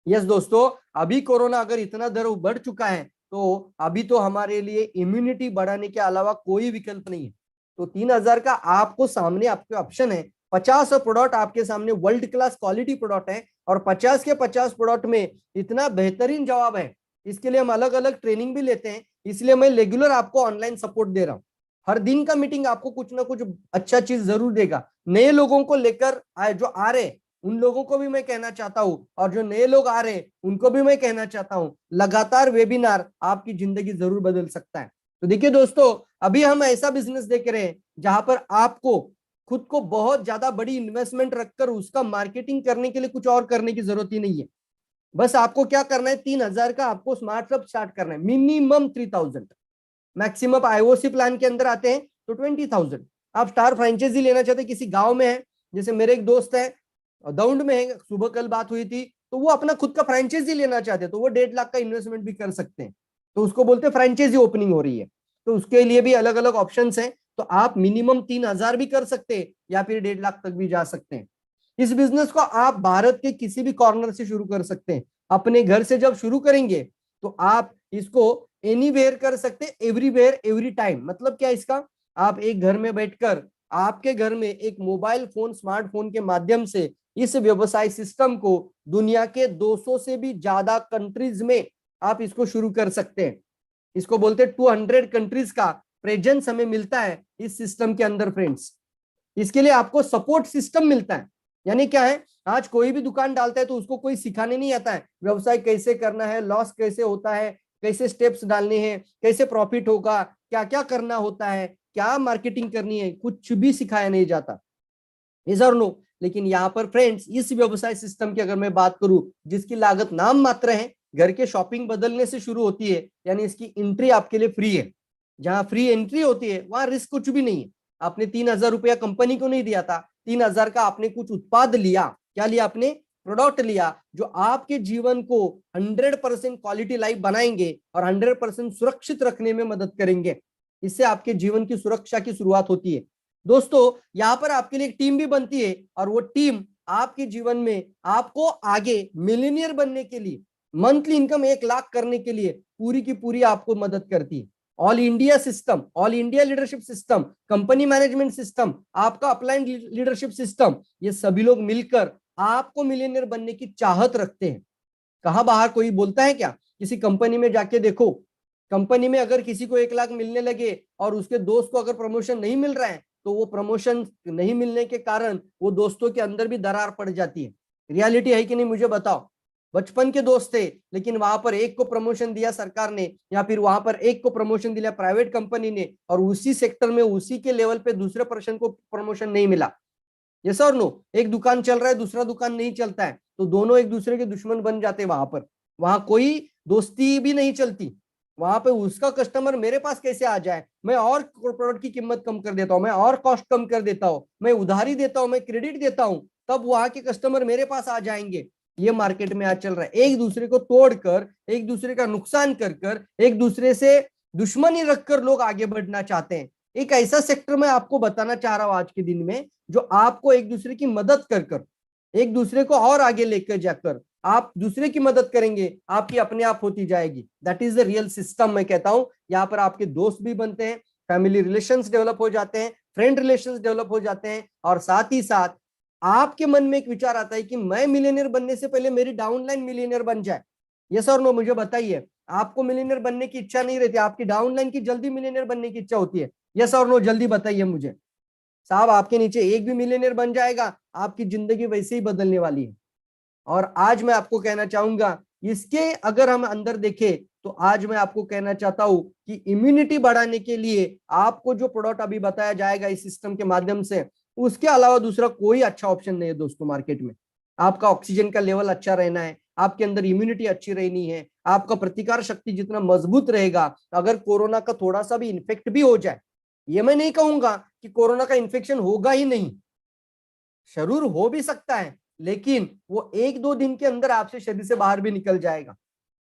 यस दोस्तों, अभी कोरोना अगर इतना दर बढ़ चुका है तो अभी तो हमारे लिए इम्यूनिटी बढ़ाने के अलावा कोई विकल्प नहीं है। तो 3,000 का आपको सामने आपके ऑप्शन है। 50 प्रोडक्ट आपके सामने वर्ल्ड क्लास क्वालिटी प्रोडक्ट है, और 50 के 50 प्रोडक्ट में इतना बेहतरीन जवाब है। इसके लिए हम अलग अलग ट्रेनिंग भी लेते हैं, इसलिए मैं रेगुलर आपको ऑनलाइन सपोर्ट दे रहा हूँ। हर दिन का मीटिंग आपको कुछ ना कुछ अच्छा चीज जरूर देगा। नए लोगों को लेकर जो आ रहे उन लोगों को भी मैं कहना चाहता हूं, और जो नए लोग आ रहे हैं उनको भी मैं कहना चाहता हूं, लगातार वेबिनार आपकी जिंदगी जरूर बदल सकता है। तो देखिए दोस्तों, अभी हम ऐसा बिजनेस देख रहे हैं जहां पर आपको खुद को बहुत ज्यादा बड़ी इन्वेस्टमेंट रखकर उसका मार्केटिंग करने के लिए कुछ और करने की जरूरत ही नहीं है। बस आपको क्या करना है, 3,000 का आपको स्मार्ट क्लब स्टार्ट करना है, मिनिमम 3,000। मैक्सिमम आईओसी प्लान के अंदर आते हैं तो 20,000। आप स्टार फ्रेंचाइजी लेना चाहते हैं, किसी गांव में है, जैसे मेरे एक दोस्त है दौंड में है, सुबह कल बात हुई थी, तो वो अपना खुद का फ्रेंचाइजी लेना चाहते हैं, तो वो 1.5 लाख का इन्वेस्टमेंट भी कर सकते हैं। तो उसको बोलते हैं फ्रेंचाइजी ओपनिंग हो रही है, तो उसके लिए भी अलग अलग ऑप्शन हैं। तो आप मिनिमम 3,000 भी कर सकते हैं या फिर 1.5 लाख तक भी जा सकते हैं। इस बिजनेस को आप भारत के किसी भी कॉर्नर से शुरू कर सकते हैं। अपने घर से जब शुरू करेंगे तो आप इसको एनीवेयर कर सकते हैं, एवरीवेयर एवरी टाइम। मतलब क्या इसका, आप एक घर में बैठकर आपके घर में एक मोबाइल फोन स्मार्टफोन के माध्यम से इस व्यवसाय सिस्टम को दुनिया के 200 से भी ज्यादा कंट्रीज में आप इसको शुरू कर सकते हैं। इसको बोलते हैं 200 कंट्रीज का प्रेजेंस हमें मिलता है इस सिस्टम के अंदर फ्रेंड्स। इसके लिए आपको सपोर्ट सिस्टम मिलता है। यानी क्या है, आज कोई भी दुकान डालता है तो उसको कोई सिखाने नहीं आता है व्यवसाय कैसे करना है, लॉस कैसे होता है, कैसे स्टेप्स डालने हैं, कैसे प्रॉफिट होगा, क्या क्या करना होता है, क्या मार्केटिंग करनी है, कुछ भी सिखाया नहीं जाता। इज और नो? लेकिन यहाँ पर फ्रेंड्स, इस व्यवसाय सिस्टम की अगर मैं बात करूं, जिसकी लागत नाम मात्र है, घर के शॉपिंग बदलने से शुरू होती है, यानी इसकी एंट्री आपके लिए फ्री है। जहां फ्री एंट्री होती है वहां रिस्क कुछ भी नहीं है। आपने 3,000 रुपया कंपनी को नहीं दिया था, 3,000 का आपने कुछ उत्पाद लिया। क्या लिया आपने? प्रोडक्ट लिया, जो आपके जीवन को 100% क्वालिटी लाइफ बनाएंगे और 100% सुरक्षित रखने में मदद करेंगे। इससे आपके जीवन की सुरक्षा की शुरुआत होती है। दोस्तों, यहाँ पर आपके लिए एक टीम भी बनती है, और वो टीम आपके जीवन में आपको आगे मिलियनियर बनने के लिए, मंथली इनकम 1 लाख करने के लिए पूरी की पूरी आपको मदद करती है। All India system, all India leadership system, company management system, आपका अपलाइन लीडरशिप सिस्टम, ये सभी लोग मिलकर आपको मिलियनियर बनने की चाहत रखते हैं। कहाँ बाहर कोई बोलता है क्या? किसी कंपनी में जाके देखो, कंपनी में अगर किसी को 1 लाख मिलने लगे और उसके दोस्त को अगर प्रमोशन नहीं मिल रहा है, तो वो प्रमोशन नहीं मिलने के कारण वो दोस्तों के अंदर भी दरार पड़ जाती है। रियलिटी है कि नहीं, मुझे बताओ। बचपन के दोस्त थे, लेकिन वहां पर एक को प्रमोशन दिया सरकार ने, या फिर वहां पर एक को प्रमोशन दिया प्राइवेट कंपनी ने, और उसी सेक्टर में उसी के लेवल पे दूसरे पर्सन को प्रमोशन नहीं मिला। यस और नो? एक दुकान चल रहा है, दूसरा दुकान नहीं चलता है, तो दोनों एक दूसरे के दुश्मन बन जाते हैं। वहां पर वहां कोई दोस्ती भी नहीं चलती। वहां पे उसका कस्टमर मेरे पास कैसे आ जाए? मैं और प्रोडक्ट की कीमत कम कर देता हूँ, मैं और कॉस्ट कम कर देता हूँ, मैं उधारी देता हूँ, मैं क्रेडिट देता हूँ, तब वहां के कस्टमर मेरे पास आ जाएंगे। ये मार्केट में आज चल रहा है, एक दूसरे को तोड़कर, एक दूसरे का नुकसान कर कर, एक दूसरे से दुश्मनी रखकर लोग आगे बढ़ना चाहते हैं। एक ऐसा सेक्टर मैं आपको बताना चाह रहा हूं आज के दिन में, जो आपको एक दूसरे की मदद कर कर, एक दूसरे को और आगे लेकर जाकर आप दूसरे की मदद करेंगे, आपकी अपने आप होती जाएगी। That is the real system. मैं कहता हूं यहाँ पर आपके दोस्त भी बनते हैं, फैमिली रिलेशंस डेवलप हो जाते हैं, फ्रेंड रिलेशंस डेवलप हो जाते हैं, और साथ ही साथ आपके मन में एक विचार आता है कि मैं मिलियनियर बनने से पहले मेरी डाउनलाइन मिलियनियर बन जाए। यस और नो? मुझे बताइए, आपको मिलियनियर बनने की इच्छा नहीं रहती, आपकी डाउनलाइन की जल्दी मिलियनियर बनने की इच्छा होती है। यस और नो? जल्दी बताइए मुझे। साहब, आपके नीचे एक भी मिलियनियर बन जाएगा, आपकी जिंदगी वैसे ही बदलने वाली है। और आज मैं आपको कहना चाहूंगा, इसके अगर हम अंदर देखें तो आज मैं आपको कहना चाहता हूं कि इम्यूनिटी बढ़ाने के लिए आपको जो प्रोडक्ट अभी बताया जाएगा इस सिस्टम के माध्यम से, उसके अलावा दूसरा कोई अच्छा ऑप्शन नहीं है दोस्तों मार्केट में। आपका ऑक्सीजन का लेवल अच्छा रहना है, आपके अंदर इम्यूनिटी अच्छी रहनी है, आपका प्रतिकार शक्ति जितना मजबूत रहेगा, अगर कोरोना का थोड़ा सा भी इन्फेक्ट भी हो जाए, ये मैं नहीं कहूंगा कि कोरोना का इन्फेक्शन होगा ही नहीं, जरूर हो भी सकता है, लेकिन वो एक दो दिन के अंदर आपसे शरीर से बाहर भी निकल जाएगा।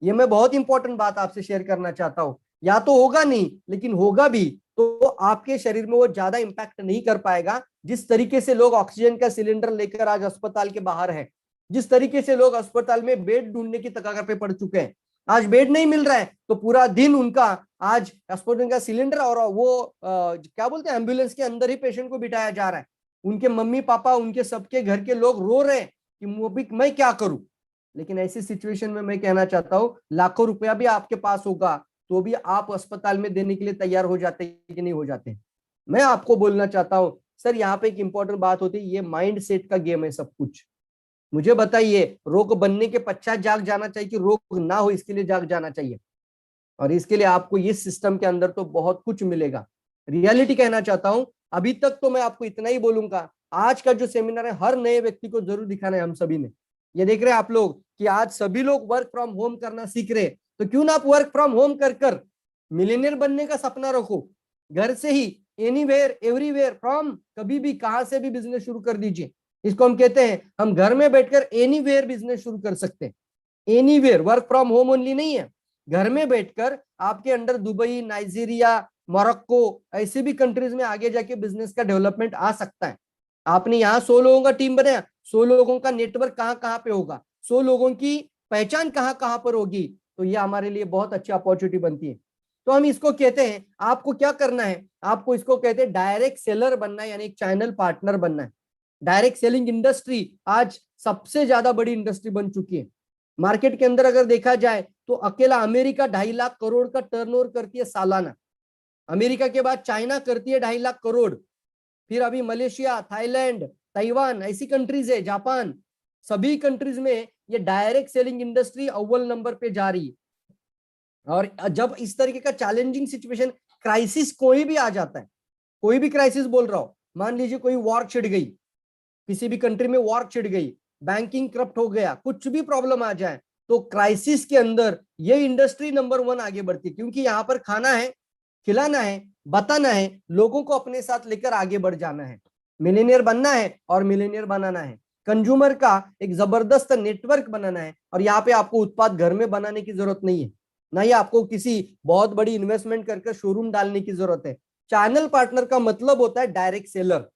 ये मैं बहुत इंपॉर्टेंट बात आपसे शेयर करना चाहता हूं। या तो होगा नहीं, लेकिन होगा भी तो आपके शरीर में वो ज्यादा इंपैक्ट नहीं कर पाएगा। जिस तरीके से लोग ऑक्सीजन का सिलेंडर लेकर आज अस्पताल के बाहर है, जिस तरीके से लोग अस्पताल में बेड ढूंढने की कगार पे पड़ चुके हैं, आज बेड नहीं मिल रहा है तो पूरा दिन उनका आज अस्पताल का सिलेंडर और वो क्या बोलते हैं, एम्बुलेंस के अंदर ही पेशेंट को बिठाया जा रहा है। उनके मम्मी पापा, उनके सबके घर के लोग रो रहे हैं कि मैं क्या करूं। लेकिन ऐसी सिचुएशन में मैं कहना चाहता हूं, लाखों रुपया भी आपके पास होगा तो भी आप अस्पताल में देने के लिए तैयार हो जाते हैं कि नहीं हो जाते? मैं आपको बोलना चाहता हूं सर, यहाँ पे एक इंपॉर्टेंट बात होती है, ये माइंड सेट का गेम है सब कुछ। मुझे बताइए, रोग बनने के पश्चात जाग जाना चाहिए कि रोग ना हो इसके लिए जाग जाना चाहिए? और इसके लिए आपको इस सिस्टम के अंदर तो बहुत कुछ मिलेगा। रियलिटी कहना चाहता हूं, अभी तक तो मैं आपको इतना ही बोलूंगा, आज का जो सेमिनार है हर नए व्यक्ति को जरूर दिखाना है हम सभी ने। ये देख रहे हैं आप लोग कि आज सभी लोग वर्क फ्रॉम होम करना सीख रहे हैं, तो क्यों ना आप वर्क फ्रॉम होम कर कर मिलियनियर बनने का सपना रखो। घर से ही एनीवेयर एवरीवेयर फ्रॉम, कभी भी कहां से भी बिजनेस शुरू कर दीजिए। इसको हम कहते हैं, हम घर में बैठकर एनीवेयर बिजनेस शुरू कर सकते हैं। Anywhere, work from home only नहीं है, घर में बैठकर आपके अंडर दुबई, नाइजीरिया, मोरक्को, ऐसे भी कंट्रीज में आगे जाके बिजनेस का डेवलपमेंट आ सकता है। आपने यहाँ 100 लोगों का टीम बनाया, 100 लोगों का नेटवर्क कहाँ कहाँ पे होगा, 100 लोगों की पहचान कहाँ कहाँ पर होगी, तो ये हमारे लिए बहुत अच्छी अपॉर्चुनिटी बनती है। तो हम इसको कहते हैं, आपको क्या करना है, आपको इसको कहते हैं डायरेक्ट सेलर बनना है, यानी एक चैनल पार्टनर बनना है। डायरेक्ट सेलिंग इंडस्ट्री आज सबसे ज्यादा बड़ी इंडस्ट्री बन चुकी है मार्केट के अंदर। अगर देखा जाए तो अकेला अमेरिका 2.5 लाख करोड़ का टर्नओवर करती है सालाना। अमेरिका के बाद चाइना करती है 2.5 लाख करोड़, फिर अभी मलेशिया, थाईलैंड, ताइवान, ऐसी कंट्रीज है, जापान, सभी कंट्रीज में ये डायरेक्ट सेलिंग इंडस्ट्री अव्वल नंबर पे जा रही है। और जब इस तरीके का चैलेंजिंग सिचुएशन, क्राइसिस कोई भी आ जाता है, कोई भी क्राइसिस बोल रहा हो, मान लीजिए कोई वॉर छिड़ गई, किसी भी कंट्री में वॉर छिड़ गई, बैंकिंग करप्ट हो गया, कुछ भी प्रॉब्लम आ जाए, तो क्राइसिस के अंदर ये इंडस्ट्री नंबर 1 आगे बढ़ती है, क्योंकि यहाँ पर खाना है, खिलाना है, बताना है, लोगों को अपने साथ लेकर आगे बढ़ जाना है, मिलियनियर बनना है और मिलियनियर बनाना है। कंज्यूमर का एक जबरदस्त नेटवर्क बनाना है, और यहाँ पे आपको उत्पाद घर में बनाने की जरूरत नहीं है, ना ही आपको किसी बहुत बड़ी इन्वेस्टमेंट करके शोरूम डालने की जरूरत है। चैनल पार्टनर का मतलब होता है डायरेक्ट सेलर।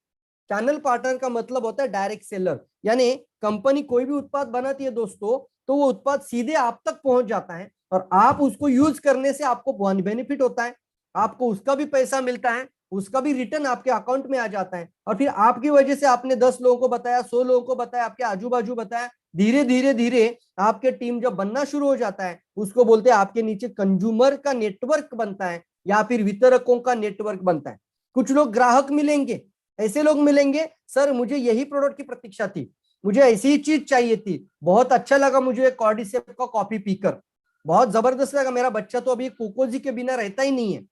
चैनल पार्टनर का मतलब होता है डायरेक्ट सेलर, यानी कंपनी कोई भी उत्पाद बनाती है दोस्तों, तो वो उत्पाद सीधे आप तक पहुंच जाता है, और आप उसको यूज करने से आपको बेनिफिट होता है, आपको उसका भी पैसा मिलता है, उसका भी रिटर्न आपके अकाउंट में आ जाता है, और फिर आपकी वजह से आपने 10 लोगों को बताया, 100 लोगों को बताया, आपके आजू बाजू बताया, धीरे धीरे धीरे आपके टीम जब बनना शुरू हो जाता है, उसको बोलते हैं आपके नीचे कंज्यूमर का नेटवर्क बनता है, या फिर वितरकों का नेटवर्क बनता है। कुछ लोग ग्राहक मिलेंगे, ऐसे लोग मिलेंगे, सर मुझे यही प्रोडक्ट की प्रतीक्षा थी, मुझे ऐसी ही चीज चाहिए थी, बहुत अच्छा लगा मुझे कॉर्डिसेप का कॉफी पीकर, बहुत जबरदस्त लगा, मेरा बच्चा तो अभी कोकोजी के बिना रहता ही नहीं है,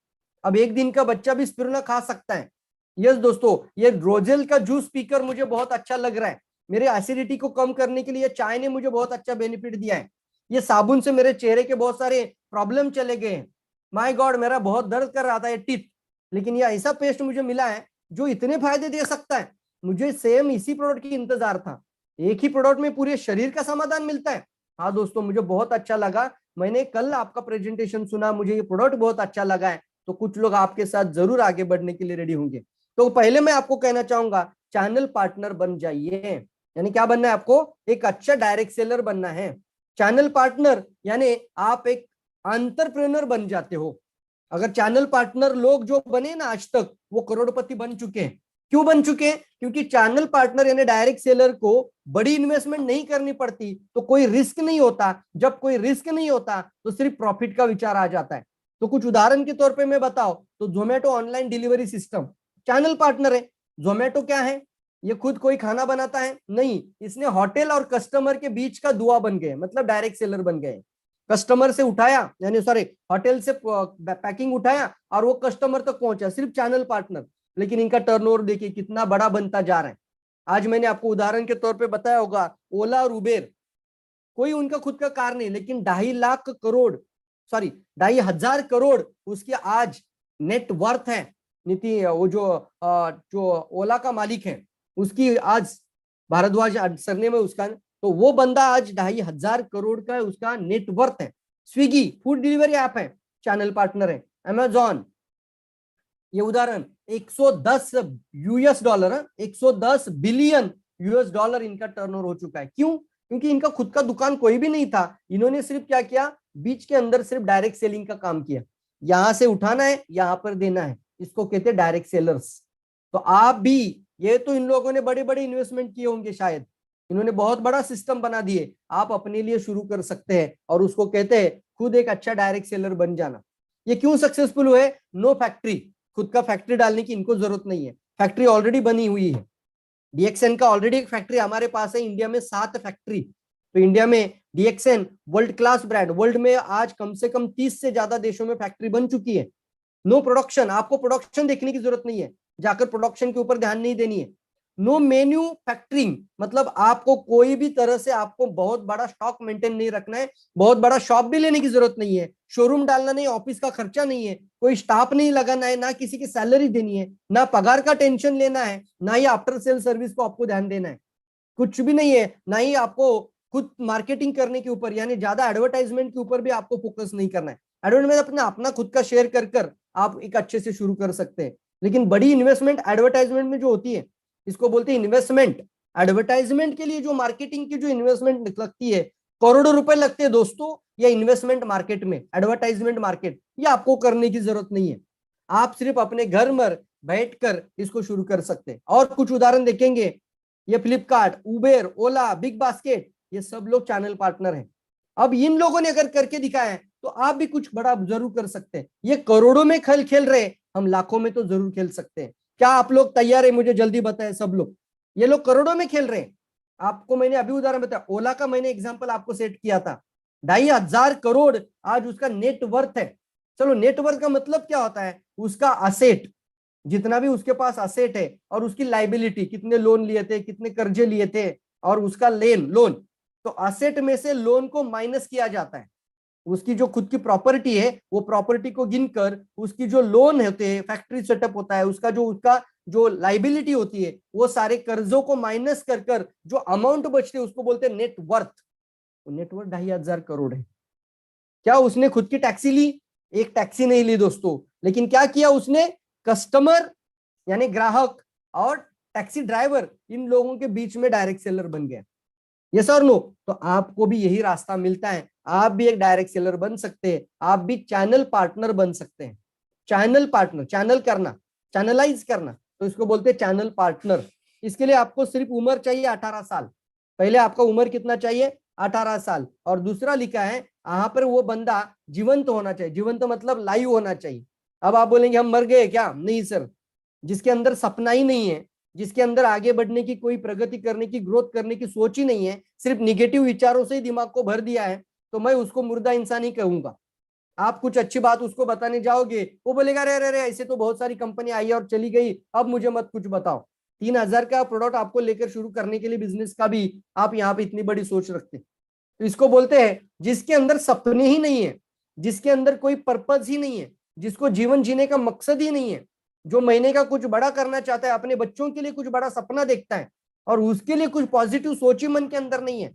अब एक दिन का बच्चा भी स्पिरुलिना खा सकता है। यस दोस्तों, ये रोजेल का जूस पीकर मुझे बहुत अच्छा लग रहा है, मेरे एसिडिटी को कम करने के लिए चाय ने मुझे बहुत अच्छा बेनिफिट दिया है, ये साबुन से मेरे चेहरे के बहुत सारे प्रॉब्लम चले गए हैं, माय गॉड मेरा बहुत दर्द कर रहा था ये टीथ, लेकिन ये ऐसा पेस्ट मुझे मिला है जो इतने फायदे दे सकता है, मुझे सेम इसी प्रोडक्ट की इंतजार था। एक ही प्रोडक्ट में पूरे शरीर का समाधान मिलता है। हाँ दोस्तों, मुझे बहुत अच्छा लगा, मैंने कल आपका प्रेजेंटेशन सुना, मुझे ये प्रोडक्ट बहुत अच्छा लगा है, तो कुछ लोग आपके साथ जरूर आगे बढ़ने के लिए रेडी होंगे। तो पहले मैं आपको कहना चाहूंगा, चैनल पार्टनर बन जाइए। यानी क्या बनना है आपको? एक अच्छा डायरेक्ट सेलर बनना है। चैनल पार्टनर यानी आप एक एंटरप्रेन्योर बन जाते हो। अगर चैनल पार्टनर लोग जो बने ना आज तक, वो करोड़पति बन चुके हैं। क्यों बन चुके हैं? क्योंकि चैनल पार्टनर यानी डायरेक्ट सेलर को बड़ी इन्वेस्टमेंट नहीं करनी पड़ती, तो कोई रिस्क नहीं होता। जब कोई रिस्क नहीं होता तो सिर्फ प्रॉफिट का विचार आ जाता है। तो कुछ उदाहरण के तौर पे मैं बताओ तो Zomato online delivery system channel partner है। जोमेटो क्या है? ये खुद कोई खाना बनाता है नहीं, इसने होटल और कस्टमर के बीच का दुआ बन गए, मतलब डायरेक्ट सेलर बन गए। कस्टमर से उठाया, यानी सॉरी होटल से पैकिंग उठाया और वो कस्टमर तक पहुंचा, सिर्फ चैनल पार्टनर। लेकिन इनका टर्नओवर देखिए कितना बड़ा बनता जा रहा है। आज मैंने आपको उदाहरण के तौर पे बताया होगा, ओला और उबेर, कोई उनका खुद का कार नहीं, लेकिन 2,50,000 करोड़ उसकी आज नेट वर्थ है। नीति वो जो ओला का मालिक है उसकी आज भारद्वाज सरनेम है उसका, तो वो बंदा आज 2,500 करोड़ का उसका नेट वर्थ है। स्विगी फूड डिलीवरी ऐप है, चैनल पार्टनर है। अमेजॉन, ये उदाहरण 110 US dollar, 110 billion US dollar इनका टर्नओवर हो चुका है। क्यों? क्योंकि इनका खुद का दुकान कोई भी नहीं था, इन्होंने सिर्फ क्या किया, बीच के अंदर सिर्फ डायरेक्ट सेलिंग का काम किया। यहां से उठाना है, यहां पर देना है, इसको कहते हैं डायरेक्ट सेलर्स। तो आप भी, ये तो इन लोगों ने बड़े बड़े इन्वेस्टमेंट किए होंगे शायद, इन्होंने बहुत बड़ा सिस्टम बना दिए, आप अपने लिए शुरू कर सकते हैं और उसको कहते हैं खुद एक अच्छा डायरेक्ट सेलर बन जाना। ये क्यों सक्सेसफुल हुए? नो फैक्ट्री, खुद का फैक्ट्री डालने की इनको जरूरत नहीं है, फैक्ट्री ऑलरेडी बनी हुई है। डीएक्सएन का ऑलरेडी एक फैक्ट्री हमारे पास है, इंडिया में 7 फैक्ट्री। तो इंडिया में DXN world class brand, world में आज कम से कम 30 से ज्यादा देशों में फैक्ट्री बन चुकी है। नो प्रोडक्शन, आपको प्रोडक्शन देखने की जरूरत नहीं है, जाकर प्रोडक्शन के ऊपर ध्यान नहीं देनी है। नो मैन्युफैक्चरिंग, मतलब आपको कोई भी तरह से आपको बहुत बड़ा स्टॉक मेंटेन नहीं रखना है, बहुत बड़ा शॉप भी लेने की जरूरत नहीं है, शोरूम डालना नहीं, ऑफिस का खर्चा नहीं है, कोई स्टाफ नहीं लगाना है, ना किसी की सैलरी देनी है, ना पगार का टेंशन लेना है, ना ही आफ्टर सेल सर्विस को आपको ध्यान देना है, कुछ भी नहीं है। ना ही आपको खुद मार्केटिंग करने के ऊपर, यानी ज्यादा एडवर्टाइजमेंट के ऊपर भी आपको फोकस नहीं करना है। एडवर्टाइजमेंट अपना अपना खुद का शेयर कर आप एक अच्छे से शुरू कर सकते हैं। लेकिन बड़ी इन्वेस्टमेंट एडवर्टाइजमेंट में जो होती है, इसको बोलते हैं इन्वेस्टमेंट। एडवर्टाइजमेंट के लिए जो मार्केटिंग की जो इन्वेस्टमेंट लगती है, करोड़ों रुपए लगते हैं दोस्तों, या इन्वेस्टमेंट मार्केट में, एडवर्टाइजमेंट मार्केट, ये आपको करने की जरूरत नहीं है। आप सिर्फ अपने घर में बैठकर इसको शुरू कर सकते हैं। और कुछ उदाहरण देखेंगे, ये फ्लिपकार्ट, उबेर, ओला, बिग बास्केट, ये सब लोग चैनल पार्टनर हैं। अब इन लोगों ने अगर करके दिखाया है तो आप भी कुछ बड़ा जरूर कर सकते हैं। ये करोड़ों में खेल रहे, हम लाखों में तो जरूर खेल सकते हैं। क्या आप लोग तैयार है? मुझे जल्दी बताएं सब लोग। ये लोग करोड़ों में खेल रहे हैं। आपको मैंने अभी उदाहरण बताया, ओला का मैंने एग्जांपल आपको सेट किया था, 2,500 करोड़ आज उसका नेट वर्थ है। चलो, नेट वर्थ का मतलब क्या होता है? उसका असेट, जितना भी उसके पास असेट है, और उसकी लाइबिलिटी, कितने लोन लिए थे, कितने कर्जे लिए थे, और उसका लोन। तो असेट में से लोन को माइनस किया जाता है। उसकी जो खुद की प्रॉपर्टी है, वो प्रॉपर्टी को गिनकर उसकी जो लोन होते हैं, फैक्ट्री सेटअप होता है, उसका जो लाइबिलिटी होती है, वो सारे कर्जों को माइनस कर जो अमाउंट बचती है उसको बोलते हैं नेट वर्थ। नेटवर्थ 2,500 करोड़ है। क्या उसने खुद की टैक्सी ली? एक टैक्सी नहीं ली दोस्तों, लेकिन क्या किया उसने? कस्टमर यानी ग्राहक और टैक्सी ड्राइवर, इन लोगों के बीच में डायरेक्ट सेलर बन गया। यस और नो? तो आपको भी यही रास्ता मिलता है, आप भी एक डायरेक्ट सेलर बन सकते हैं, आप भी चैनल पार्टनर बन सकते हैं। चैनल पार्टनर, चैनल करना, चैनलाइज करना, तो इसको बोलते हैं चैनल पार्टनर। इसके लिए आपको सिर्फ उम्र चाहिए 18 साल। पहले आपका उम्र कितना चाहिए? 18 साल। और दूसरा लिखा है यहाँ पर, वो बंदा जीवंत होना चाहिए। जीवंत मतलब लाइव होना चाहिए। अब आप बोलेंगे हम मर गए क्या? नहीं सर, जिसके अंदर सपना ही नहीं है, जिसके अंदर आगे बढ़ने की, कोई प्रगति करने की, ग्रोथ करने की सोच ही नहीं है, सिर्फ निगेटिव विचारों से ही दिमाग को भर दिया है, तो मैं उसको मुर्दा इंसान ही कहूंगा। आप कुछ अच्छी बात उसको बताने जाओगे, वो बोलेगा अरे अरे अरे, ऐसे तो बहुत सारी कंपनी आई और चली गई, अब मुझे मत कुछ बताओ। 3,000 का प्रोडक्ट आपको लेकर शुरू करने के लिए बिजनेस का भी आप यहाँ पे इतनी बड़ी सोच रखते हैं। तो इसको बोलते हैं जिसके अंदर सपने ही नहीं है, जिसके अंदर कोई पर्पज ही नहीं है, जिसको जीवन जीने का मकसद ही नहीं है, जो महीने का कुछ बड़ा करना चाहता है, अपने बच्चों के लिए कुछ बड़ा सपना देखता है और उसके लिए कुछ पॉजिटिव सोच ही मन के अंदर नहीं है,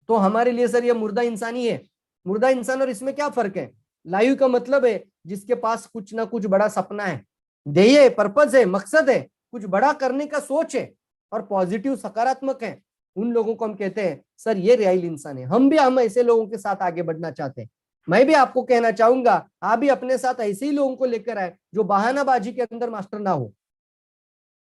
तो हमारे लिए सर ये मुर्दा इंसान ही है। मुर्दा इंसान और इसमें क्या फर्क है? लाइव का मतलब है जिसके पास कुछ ना कुछ बड़ा सपना है, ध्येय है, पर्पज है, मकसद है, कुछ बड़ा करने का सोच है और पॉजिटिव सकारात्मक है, उन लोगों को हम कहते हैं सर ये रियल इंसान है। हम ऐसे लोगों के साथ आगे बढ़ना चाहते हैं। मैं भी आपको कहना चाहूंगा आप भी अपने साथ ऐसे ही लोगों को लेकर आए जो बहानाबाजी के अंदर मास्टर ना हो।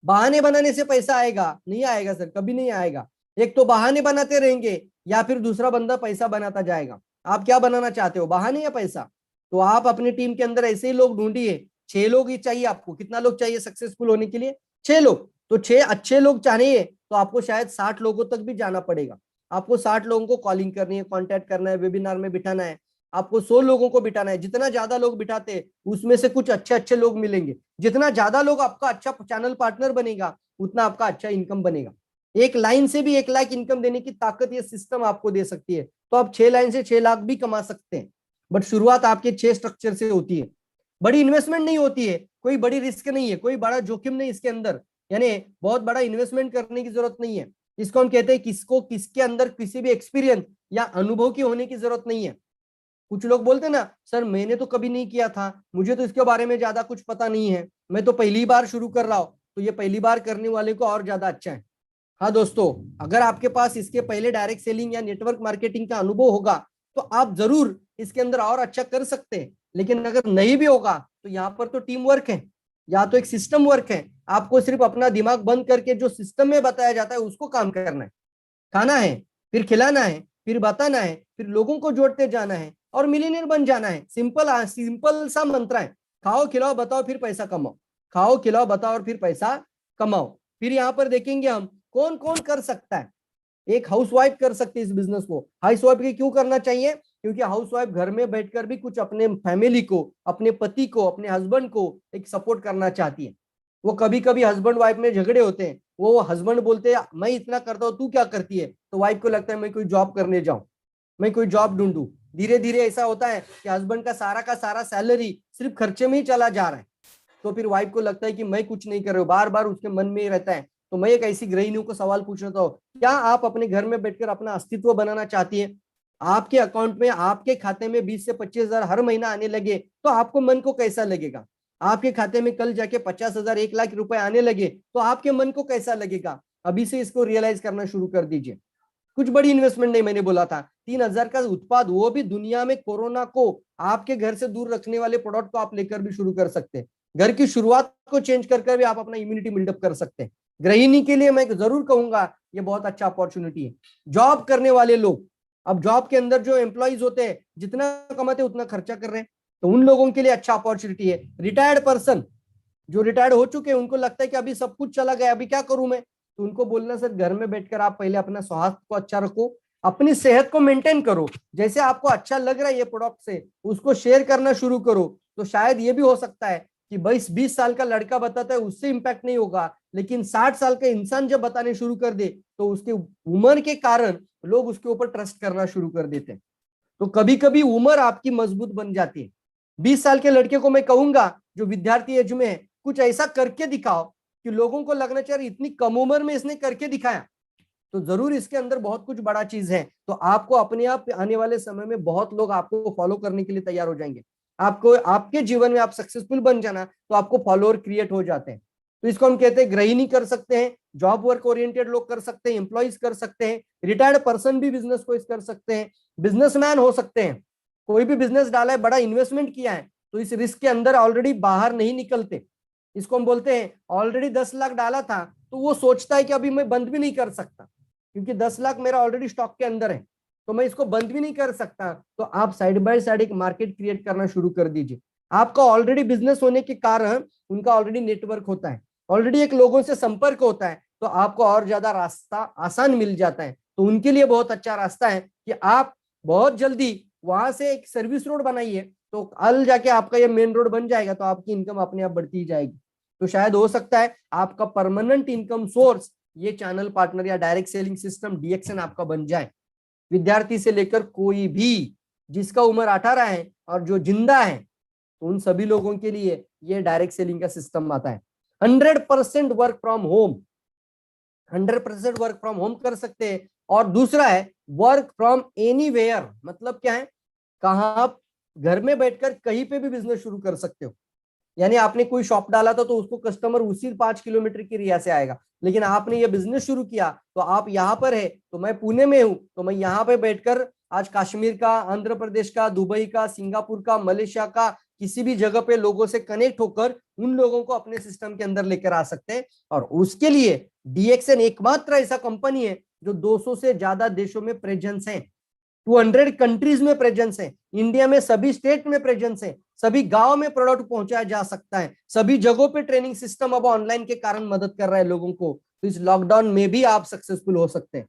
बहाने बनाने से पैसा आएगा? नहीं आएगा सर, कभी नहीं आएगा। एक तो बहाने बनाते रहेंगे या फिर दूसरा बंदा पैसा बनाता जाएगा। आप क्या बनाना चाहते हो, बहाने या पैसा? तो आप अपनी टीम के अंदर ऐसे ही लोग ढूंढिए। 6 लोग ही चाहिए आपको। कितना लोग चाहिए सक्सेसफुल होने के लिए? 6 लोग। तो 6 अच्छे लोग चाहिए तो आपको शायद 60 लोगों तक भी जाना पड़ेगा। आपको 60 लोगों को कॉलिंग करनी है, कॉन्टैक्ट करना है, वेबिनार में बिठाना है, आपको 100 लोगों को बिठाना है। जितना ज्यादा लोग बिठाते हैं उसमें से कुछ अच्छे अच्छे लोग मिलेंगे। जितना ज्यादा लोग आपका अच्छा चैनल पार्टनर बनेगा उतना आपका अच्छा इनकम बनेगा। एक लाइन से भी 1 लाख इनकम देने की ताकत ये सिस्टम आपको दे सकती है। तो आप 6 लाइन से 6 लाख भी कमा सकते हैं, बट शुरुआत आपके 6 स्ट्रक्चर से होती है। बड़ी इन्वेस्टमेंट नहीं होती है, कोई बड़ी रिस्क नहीं है, कोई बड़ा जोखिम नहीं इसके अंदर, यानी बहुत बड़ा इन्वेस्टमेंट करने की जरूरत नहीं है। इसको हम कहते हैं किसको किसके अंदर किसी भी एक्सपीरियंस या अनुभव की होने की जरूरत नहीं है। कुछ लोग बोलते हैं ना सर मैंने तो कभी नहीं किया था, मुझे तो इसके बारे में ज्यादा कुछ पता नहीं है, मैं तो पहली बार शुरू कर रहा हूं। तो ये पहली बार करने वाले को और ज्यादा अच्छा है। हाँ दोस्तों, अगर आपके पास इसके पहले डायरेक्ट सेलिंग या नेटवर्क मार्केटिंग का अनुभव होगा तो आप जरूर इसके अंदर और अच्छा कर सकते हैं। लेकिन अगर नहीं भी होगा तो यहाँ पर तो टीम वर्क है या तो एक सिस्टम वर्क है। आपको सिर्फ अपना दिमाग बंद करके जो सिस्टम में बताया जाता है उसको काम करना है, खाना है, फिर खिलाना है, फिर बताना है, फिर लोगों को जोड़ते जाना है और मिलीनियर बन जाना है। सिंपल सिंपल सा मंत्र है, खाओ खिलाओ बताओ फिर पैसा कमाओ, खाओ खिलाओ बताओ और फिर पैसा कमाओ। फिर यहाँ पर देखेंगे हम कौन कौन कर सकता है। एक हाउसवाइफ कर सकती है इस बिजनेस को। हाउसवाइफ के क्यों करना चाहिए? क्योंकि हाउसवाइफ घर में बैठकर भी कुछ अपने फैमिली को, अपने पति को, अपने हस्बैंड को एक सपोर्ट करना चाहती है। वो कभी कभी हस्बैंड वाइफ में झगड़े होते हैं, वो हस्बैंड बोलते हैं मैं इतना करता हूँ तू क्या करती है, तो वाइफ को लगता है मैं कोई जॉब करने जाऊं, मैं कोई जॉब ढूंढूं। धीरे धीरे ऐसा होता है कि हस्बैंड का सारा सैलरी सिर्फ खर्चे में ही चला जा रहा है। तो फिर वाइफ को लगता है कि मैं कुछ नहीं कर रहा हूँ, बार बार उसके मन में ही रहता है। तो मैं एक ऐसी गृहिणियों को सवाल पूछना था, क्या आप अपने घर में बैठकर अपना अस्तित्व बनाना चाहती है? आपके अकाउंट में, आपके खाते में 20 से 25 हजार हर महीना आने लगे तो आपको मन को कैसा लगेगा? आपके खाते में कल जाके 50 हजार 1 लाख रुपए आने लगे तो आपके मन को कैसा लगेगा? अभी से इसको रियलाइज करना शुरू कर दीजिए। कुछ बड़ी इन्वेस्टमेंट नहीं, मैंने बोला था 3 हजार का उत्पाद, वो भी दुनिया में कोरोना को आपके घर से दूर रखने वाले प्रोडक्ट को आप लेकर भी शुरू कर सकते हैं। घर की शुरुआत को चेंज कर भी आप अपना इम्यूनिटी बिल्डअप कर सकते हैं। गृहिणी के लिए मैं जरूर कहूंगा ये बहुत अच्छा अपॉर्चुनिटी है। जॉब करने वाले लोग, अब जॉब के अंदर जो एम्प्लॉइज होते हैं जितना कमाते उतना खर्चा कर रहे हैं, तो उन लोगों के लिए अच्छा अपॉर्चुनिटी है। रिटायर्ड पर्सन जो रिटायर्ड हो चुके हैं उनको लगता है कि अभी सब कुछ चला गया, अभी क्या करूं मैं, तो उनको बोलना सर घर में बैठकर आप पहले अपना स्वास्थ्य को अच्छा रखो, अपनी सेहत को मेंटेन करो, जैसे आपको अच्छा लग रहा है ये प्रोडक्ट से उसको शेयर करना शुरू करो। तो शायद ये भी हो सकता है कि 20 साल का लड़का बताता है उससे इंपैक्ट नहीं होगा, लेकिन 60 साल का इंसान जब बताने शुरू कर दे तो उसके उम्र के कारण लोग उसके ऊपर ट्रस्ट करना शुरू कर देते हैं। तो कभी कभी उम्र आपकी मजबूत बन जाती है। 20 साल के लड़के को मैं कहूंगा जो विद्यार्थी एज में है, कुछ ऐसा करके दिखाओ कि लोगों को लगना चाहिए इतनी कम उम्र में इसने करके दिखाया, तो जरूर इसके अंदर बहुत कुछ बड़ा चीज है। तो आपको अपने आप आने वाले समय में बहुत लोग आपको फॉलो करने के लिए तैयार हो जाएंगे। आपको आपके जीवन में आप सक्सेसफुल बन जाना तो आपको फॉलोअर क्रिएट हो जाते हैं। तो इसको हम कहते हैं गृहिणी कर सकते हैं, जॉब वर्क ओरिएंटेड लोग कर सकते हैं, एम्प्लॉइज कर सकते हैं, रिटायर्ड पर्सन भी बिजनेस को कर सकते हैं, बिजनेसमैन हो सकते हैं। कोई भी बिजनेस डाला है, बड़ा इन्वेस्टमेंट किया है, तो इस रिस्क के अंदर ऑलरेडी बाहर नहीं निकलते। इसको हम बोलते हैं ऑलरेडी 10 लाख डाला था तो वो सोचता है कि अभी मैं बंद भी नहीं कर सकता क्योंकि 10 लाख मेरा ऑलरेडी स्टॉक के अंदर है, तो मैं इसको बंद भी नहीं कर सकता। तो आप साइड बाय साइड एक मार्केट क्रिएट करना शुरू कर दीजिए। आपका ऑलरेडी बिजनेस होने के कारण उनका ऑलरेडी नेटवर्क होता है, ऑलरेडी एक लोगों से संपर्क होता है, तो आपको और ज्यादा रास्ता आसान मिल जाता है। तो उनके लिए बहुत अच्छा रास्ता है कि आप बहुत जल्दी वहां से एक सर्विस रोड बनाइए, तो कल जाके आपका ये मेन रोड बन जाएगा, तो आपकी इनकम अपने आप बढ़ती जाएगी। तो शायद हो सकता है आपका परमानेंट इनकम सोर्स ये चैनल पार्टनर या डायरेक्ट सेलिंग सिस्टम DXN आपका बन जाए। विद्यार्थी से लेकर कोई भी जिसका उम्र 18 है और जो जिंदा है, तो उन सभी लोगों के लिए ये डायरेक्ट सेलिंग का सिस्टम आता है। 100% work from home, 100% work from home कर सकते हैं। और दूसरा है वर्क फ्रॉम एनीवेयर, मतलब क्या है, कहां आप घर में बैठकर कहीं पे भी बिजनेस शुरू कर सकते हो। यानी आपने कोई शॉप डाला था तो उसको कस्टमर उसी 5 किलोमीटर की एरिया से आएगा, लेकिन आपने ये बिजनेस शुरू किया तो आप यहाँ पर है, तो मैं पुणे में हूं, तो मैं यहाँ पे बैठकर आज कश्मीर का, आंध्र प्रदेश का, दुबई का, सिंगापुर का, मलेशिया का, किसी भी जगह पे लोगों से कनेक्ट होकर उन लोगों को अपने सिस्टम के अंदर लेकर आ सकते हैं। और उसके लिए DXN एकमात्र ऐसा कंपनी है जो 200 से ज्यादा देशों में प्रेजेंस है, 200 कंट्रीज में प्रेजेंस है, इंडिया में सभी स्टेट में प्रेजेंस है, सभी गांव में प्रोडक्ट पहुंचाया जा सकता है, सभी जगहों पे ट्रेनिंग सिस्टम अब ऑनलाइन के कारण मदद कर रहा है लोगों को। तो इस लॉकडाउन में भी आप सक्सेसफुल हो सकते हैं।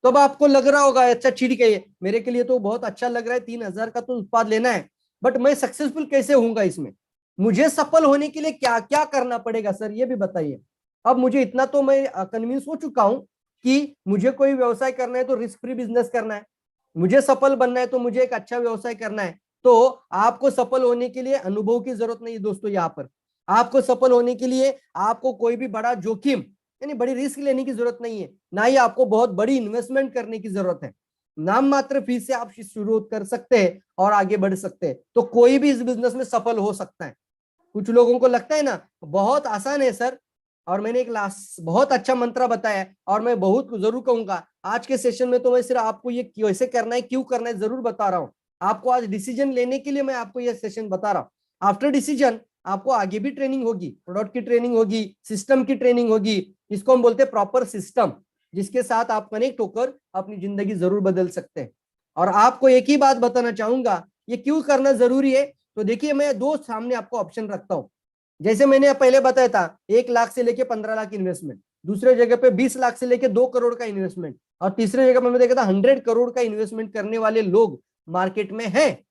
तो अब आपको लग रहा होगा अच्छा ठीक है, मेरे के लिए तो बहुत अच्छा लग रहा है, 3000 का तो उत्पाद लेना है, बट मैं सक्सेसफुल कैसे होऊंगा इसमें, मुझे सफल होने के लिए क्या क्या करना पड़ेगा सर, ये भी बताइए। अब मुझे इतना तो मैं कन्विंस हो चुका हूं कि मुझे कोई व्यवसाय करना है तो रिस्क फ्री बिजनेस करना है, मुझे सफल बनना है तो मुझे एक अच्छा व्यवसाय करना है। तो आपको सफल होने के लिए अनुभव की जरूरत नहीं है दोस्तों, यहाँ पर आपको सफल होने के लिए आपको कोई भी बड़ा जोखिम यानी बड़ी रिस्क लेने की जरूरत नहीं है, ना ही आपको बहुत बड़ी इन्वेस्टमेंट करने की जरूरत है। नाम मात्र फीस से आप शुरू कर सकते हैं और आगे बढ़ सकते हैं। तो कोई भी इस बिजनेस में सफल हो सकता है। कुछ लोगों को लगता है ना बहुत आसान है सर, और मैंने एक लास्ट बहुत अच्छा मंत्र बताया है, और मैं बहुत जरूर कहूंगा आज के सेशन में तो मैं सिर्फ आपको ये कैसे करना है, क्यों करना है जरूर बता रहा हूं। आपको आज डिसीजन लेने के लिए मैं आपको ये सेशन बता रहा हूं। आफ्टर डिसीजन आपको आगे भी ट्रेनिंग होगी, प्रोडक्ट की ट्रेनिंग होगी, सिस्टम की ट्रेनिंग होगी, इसको हम बोलते हैं प्रॉपर सिस्टम, जिसके साथ आप कनेक्ट होकर अपनी जिंदगी जरूर बदल सकते हैं। और आपको एक ही बात बताना चाहूंगा, ये क्यों करना जरूरी है। तो देखिए मैं दो सामने आपको ऑप्शन रखता हूं। जैसे मैंने पहले बताया था 1 लाख से लेके 15 लाख इन्वेस्टमेंट, दूसरे जगह पे 20 लाख से लेके 2 करोड़ का इन्वेस्टमेंट, और तीसरे जगह पे मैंने देखा था 100 करोड़ का इन्वेस्टमेंट करने वाले लोग मार्केट में हैं।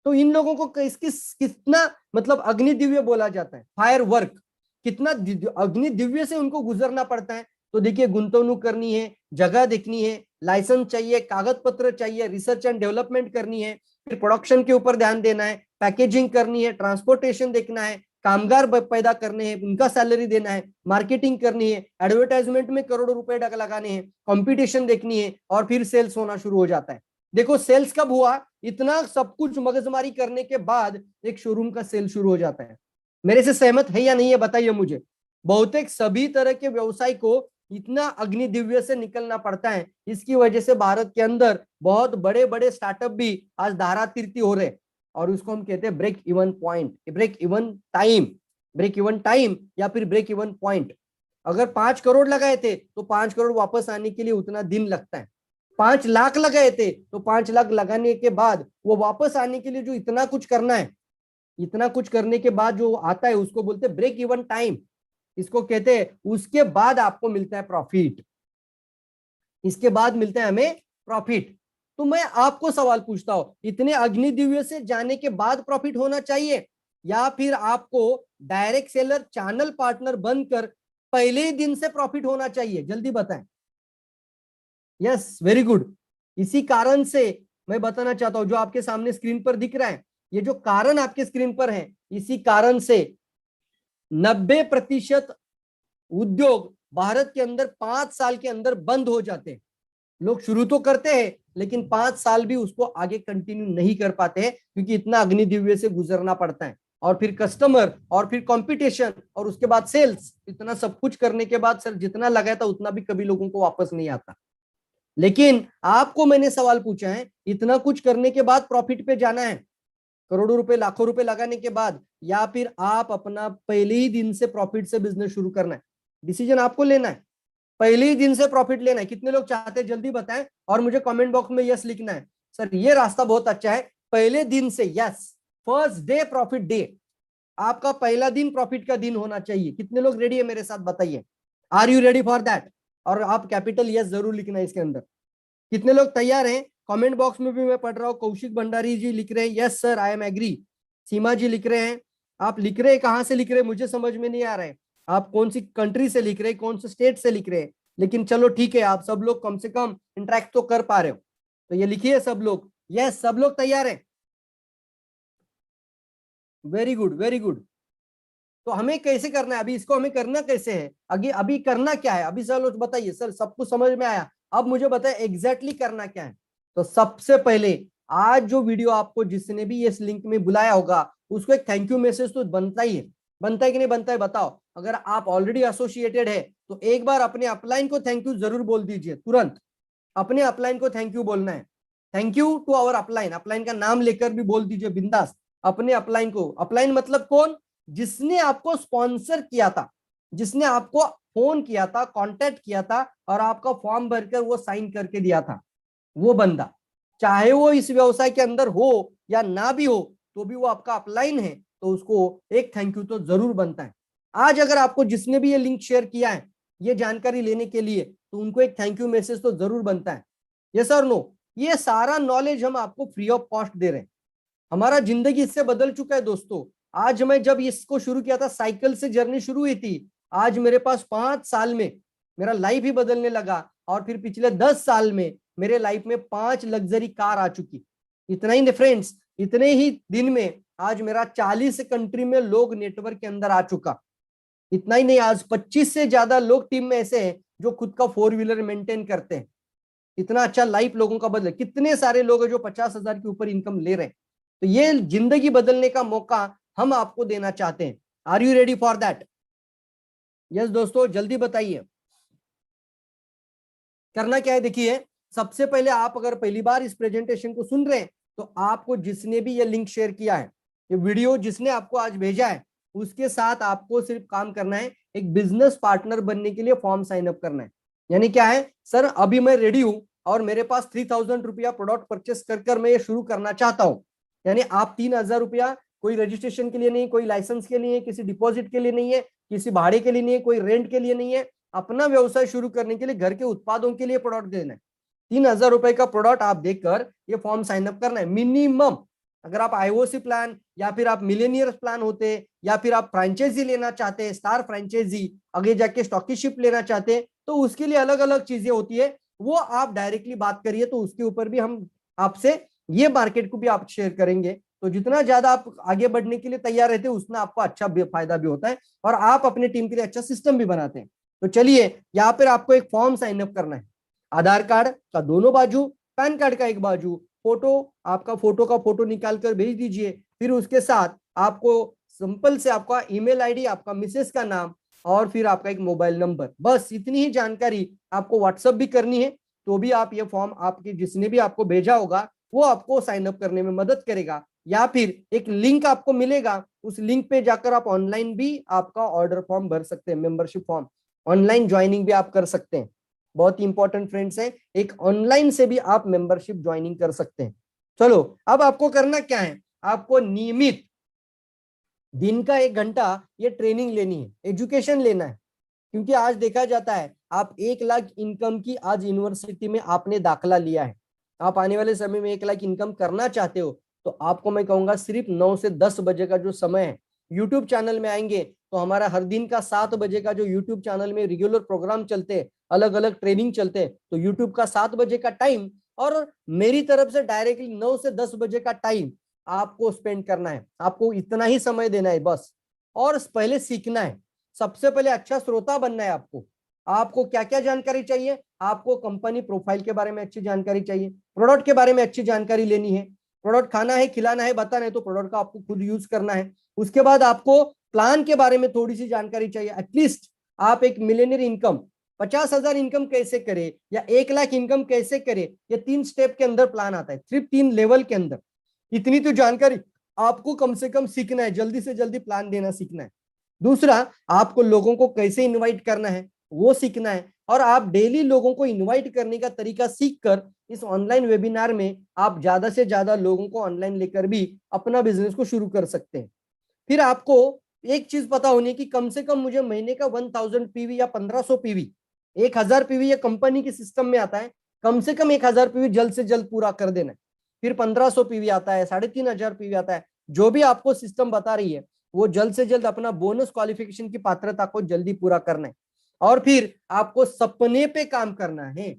तो इन लोगों को कितना मतलब अग्नि दिव्य बोला जाता है, फायर वर्क, कितना अग्नि दिव्य से उनको गुजरना पड़ता है। तो देखिए गुंतवणूक करनी है, जगह देखनी है, लाइसेंस चाहिए, कागज पत्र चाहिए, रिसर्च एंड डेवलपमेंट करनी है, फिर प्रोडक्शन के ऊपर ध्यान देना है, पैकेजिंग करनी है, ट्रांसपोर्टेशन देखना है, कामगार पैदा करने हैं, उनका सैलरी देना है, मार्केटिंग करनी है, एडवर्टाइजमेंट में करोड़ों रुपए लगाने हैं, कंपटीशन देखनी है, और फिर सेल्स होना शुरू हो जाता है। देखो सेल्स कब हुआ, इतना सब कुछ मगजमारी करने के बाद एक शोरूम का सेल शुरू हो जाता है। मेरे से सहमत है या नहीं है बताइए मुझे। बहुतेक सभी तरह के व्यवसाय को इतना अग्नि दिव्य से निकलना पड़ता है, इसकी वजह से भारत के अंदर बहुत बड़े बड़े स्टार्टअप भी आज धारातीर्थी हो रहे, और उसको हम कहते हैं break even point, break even time, break even time या फिर ब्रेक इवन पॉइंट। अगर 5 करोड़ लगाए थे तो 5 करोड़ वापस आने के लिए उतना दिन लगता है, 5 लाख लगाए थे तो 5 लाख लगाने के बाद वो वापस आने के लिए जो इतना कुछ करना है, इतना कुछ करने के बाद जो आता है उसको बोलते हैं ब्रेक इवन टाइम, इसको कहते हैं। उसके बाद आपको मिलता है प्रॉफिट, इसके बाद मिलता है हमें प्रॉफिट। तो मैं आपको सवाल पूछता हूं, इतने अग्नि दिव्य से जाने के बाद प्रॉफिट होना चाहिए, या फिर आपको डायरेक्ट सेलर चैनल पार्टनर बनकर पहले ही दिन से प्रॉफिट होना चाहिए, जल्दी बताएं। Yes very good. इसी कारण से मैं बताना चाहता हूं, जो आपके सामने स्क्रीन पर दिख रहा है, ये जो कारण आपके स्क्रीन पर है, इसी कारण से 90% उद्योग भारत के अंदर 5 साल के अंदर बंद हो जाते हैं। लोग शुरू तो करते हैं लेकिन 5 साल भी उसको आगे कंटिन्यू नहीं कर पाते हैं, क्योंकि इतना अग्नि दिव्य से गुजरना पड़ता है, और फिर कस्टमर, और फिर कंपटीशन, और उसके बाद सेल्स, इतना सब कुछ करने के बाद सर जितना लगाया था उतना भी कभी लोगों को वापस नहीं आता। लेकिन आपको मैंने सवाल पूछा है, इतना कुछ करने के बाद प्रॉफिट पे जाना है, करोड़ों रुपए लाखों रुपए लगाने के बाद, या फिर आप अपना पहले ही दिन से प्रॉफिट से बिजनेस शुरू करना है। डिसीजन आपको लेना है, पहले ही दिन से प्रॉफिट लेना है। कितने लोग चाहते हैं जल्दी बताएं, और मुझे कमेंट बॉक्स में यस लिखना है। सर ये रास्ता बहुत अच्छा है, पहले दिन से, yes, first day profit day, आपका पहला दिन प्रॉफिट का दिन होना चाहिए। कितने लोग रेडी है मेरे साथ बताइए, are you ready for that. और आप कैपिटल यस जरूर लिखना है इसके अंदर। कितने लोग तैयार हैं, कमेंट बॉक्स में भी मैं पढ़ रहा हूँ। कौशिक भंडारी जी लिख रहे हैं yes sir I am agree. Seema ji लिख रहे हैं, आप लिख रहे हैं कहां से लिख रहे हैं मुझे समझ में नहीं आ रहा है, आप कौन सी कंट्री से लिख रहे हैं, कौन से स्टेट से लिख रहे हैं, लेकिन चलो ठीक है, आप सब लोग कम से कम इंटरेक्ट तो कर पा रहे हो, तो ये लिखिए सब लोग यस, सब लोग तैयार हैं? Very good, very good. तो हमें कैसे करना है, अभी इसको हमें करना कैसे है, आगे अभी करना क्या है, अभी सर बताइए। सर सब कुछ समझ में आया, अब मुझे बताए एग्जैक्टली करना क्या है। तो सबसे पहले आज जो वीडियो आपको जिसने भी इस लिंक में बुलाया होगा उसको एक थैंक यू मैसेज तो बनता ही है। बनता है कि नहीं बनता है बताओ। अगर आप ऑलरेडी एसोसिएटेड है तो एक बार अपने अपलाइन को थैंक यू जरूर बोल दीजिए, तुरंत अपने अपलाइन को थैंक यू बोलना है। Thank you to our upline, upline का नाम लेकर भी बोल दीजिए बिंदास अपने अपलाइन को। अपलाइन मतलब कौन? जिसने आपको स्पॉन्सर किया था, जिसने आपको फोन किया था, कांटेक्ट किया था और आपका फॉर्म भरकर वो साइन करके दिया था, वो बंदा, चाहे वो इस व्यवसाय के अंदर हो या ना भी हो तो भी वो आपका अपलाइन है, तो उसको एक थैंक यू तो जरूर बनता है। आज अगर आपको जिसने भी ये लिंक शेयर किया है ये जानकारी लेने के लिए, तो उनको एक थैंक यू मैसेज तो जरूर बनता है। यस और नो? ये सारा नॉलेज हम आपको फ्री ऑफ कॉस्ट दे रहे हैं। हमारा जिंदगी इससे बदल चुका है दोस्तों। आज मैं जब इसको शुरू किया था, साइकिल से जर्नी शुरू हुई थी, आज मेरे पास 5 साल में मेरा लाइफ ही बदलने लगा। और फिर पिछले 10 साल में मेरे लाइफ में 5 लग्जरी कार आ चुकी। इतना ही नहीं फ्रेंड्स, इतने ही दिन में आज मेरा 40 कंट्री में लोग नेटवर्क के अंदर आ चुका। इतना ही नहीं, आज 25 से ज्यादा लोग टीम में ऐसे हैं जो खुद का 4 व्हीलर मेंटेन करते हैं। इतना अच्छा लाइफ लोगों का बदले। कितने सारे लोग हैं जो 50,000 के ऊपर इनकम ले रहे हैं। तो ये जिंदगी बदलने का मौका हम आपको देना चाहते हैं। Are you ready for that? Yes दोस्तों, जल्दी बताइए करना क्या है। देखिए, सबसे पहले आप अगर पहली बार इस प्रेजेंटेशन को सुन रहे हैं तो आपको जिसने भी ये लिंक शेयर किया है, ये वीडियो जिसने आपको आज भेजा है, उसके साथ आपको सिर्फ काम करना है, एक बिजनेस पार्टनर बनने के लिए फॉर्म साइन अप करना है। यानी क्या है, सर अभी मैं रेडी हूं और मेरे पास 3,000 रुपया प्रोडक्ट परचेस कर मैं ये शुरू करना चाहता हूं। यानी आप 3,000 रुपया कोई रजिस्ट्रेशन के लिए नहीं, कोई लाइसेंस के लिए, किसी डिपॉजिट के लिए नहीं है, किसी भाड़े के लिए नहीं है, कोई रेंट के लिए नहीं है, अपना व्यवसाय शुरू करने के लिए घर के उत्पादों के लिए प्रोडक्ट देना है। 3,000 रुपए का प्रोडक्ट आप देखकर ये फॉर्म साइन अप करना है मिनिमम। अगर आप आईओसी प्लान या फिर आप मिलेनियर प्लान होते या फिर आप फ्रेंचाइजी लेना चाहते हैं, स्टार फ्रेंचाइजी, आगे जाके स्टॉकीशिप लेना चाहते हैं, तो उसके लिए अलग अलग चीजें होती है, वो आप डायरेक्टली बात करिए तो उसके ऊपर भी हम आपसे ये मार्केट को भी आप शेयर करेंगे। तो जितना ज्यादा आप आगे बढ़ने के लिए तैयार रहते हैं उतना आपको अच्छा फायदा भी होता है और आप अपने टीम के लिए अच्छा सिस्टम भी बनाते हैं। तो चलिए, यहाँ पर आपको एक फॉर्म साइन अप करना है। आधार कार्ड का दोनों बाजू, पैन कार्ड का एक बाजू, फोटो, आपका फोटो का फोटो निकाल कर भेज दीजिए। फिर उसके साथ आपको सिंपल से आपका ईमेल आईडी, आपका मिसेस का नाम और फिर आपका एक मोबाइल नंबर, बस इतनी ही जानकारी आपको व्हाट्सएप भी करनी है। तो भी आप ये फॉर्म आपके जिसने भी आपको भेजा होगा वो आपको साइन अप करने में मदद करेगा। या फिर एक लिंक आपको मिलेगा, उस लिंक पे जाकर आप ऑनलाइन भी आपका ऑर्डर फॉर्म भर सकते हैं, मेंबरशिप फॉर्म, ऑनलाइन ज्वाइनिंग भी आप कर सकते हैं। बहुत इंपॉर्टेंट फ्रेंड्स है, एक ऑनलाइन से भी आप मेंबरशिप ज्वाइनिंग कर सकते हैं। चलो, अब आपको करना क्या है, आपको नियमित दिन का 1 घंटा ये ट्रेनिंग लेनी है, एजुकेशन लेना है। क्योंकि आज देखा जाता है आप 1 लाख इनकम की आज यूनिवर्सिटी में आपने दाखला लिया है, आप आने वाले समय में 1 लाख इनकम करना चाहते हो, तो आपको मैं कहूंगा सिर्फ 9 से 10 बजे का जो समय है, यूट्यूब चैनल में आएंगे तो हमारा हर दिन का 7 बजे का जो यूट्यूब चैनल में रेगुलर प्रोग्राम चलते हैं, अलग अलग ट्रेनिंग चलते हैं, तो यूट्यूब का 7 बजे का टाइम और मेरी तरफ से डायरेक्टली 9 से 10 बजे का टाइम आपको स्पेंड करना है। आपको इतना ही समय देना है बस, और पहले सीखना है। सबसे पहले अच्छा श्रोता बनना है आपको। आपको क्या क्या जानकारी चाहिए, आपको कंपनी प्रोफाइल के बारे में अच्छी जानकारी चाहिए, प्रोडक्ट के बारे में अच्छी जानकारी लेनी है, प्रोडक्ट खाना है, खिलाना है, बताना है, तो प्रोडक्ट का आपको खुद यूज करना है। उसके बाद आपको प्लान के बारे में थोड़ी सी जानकारी चाहिए। एटलीस्ट आप एक मिलियनर इनकम, 50,000 इनकम कैसे करे या 1 लाख इनकम कैसे करे, ये 3 स्टेप के अंदर प्लान आता है, सिर्फ 3 लेवल के अंदर। इतनी तो जानकारी आपको कम से कम सीखना है, जल्दी से जल्दी प्लान देना सीखना है। दूसरा, आपको लोगों को कैसे इनवाइट करना है वो सीखना है, और आप डेली लोगों को इनवाइट करने का तरीका सीखकर इस ऑनलाइन वेबिनार में आप ज्यादा से ज्यादा लोगों को ऑनलाइन लेकर भी अपना बिजनेस को शुरू कर सकते हैं। फिर आपको एक चीज पता होनी कि कम से कम मुझे महीने का 1000 पीवी या 1500 पीवी, 1000 पीवी ये कंपनी के सिस्टम में आता है, कम से कम 1000 पीवी जल्द से जल्द पूरा कर देना है। फिर 1500 पीवी आता है, 3500 पीवी आता है, जो भी आपको सिस्टम बता रही है वो जल्द से जल्द अपना बोनस क्वालिफिकेशन की पात्रता को जल्दी पूरा करना है। और फिर आपको सपने पे काम करना है,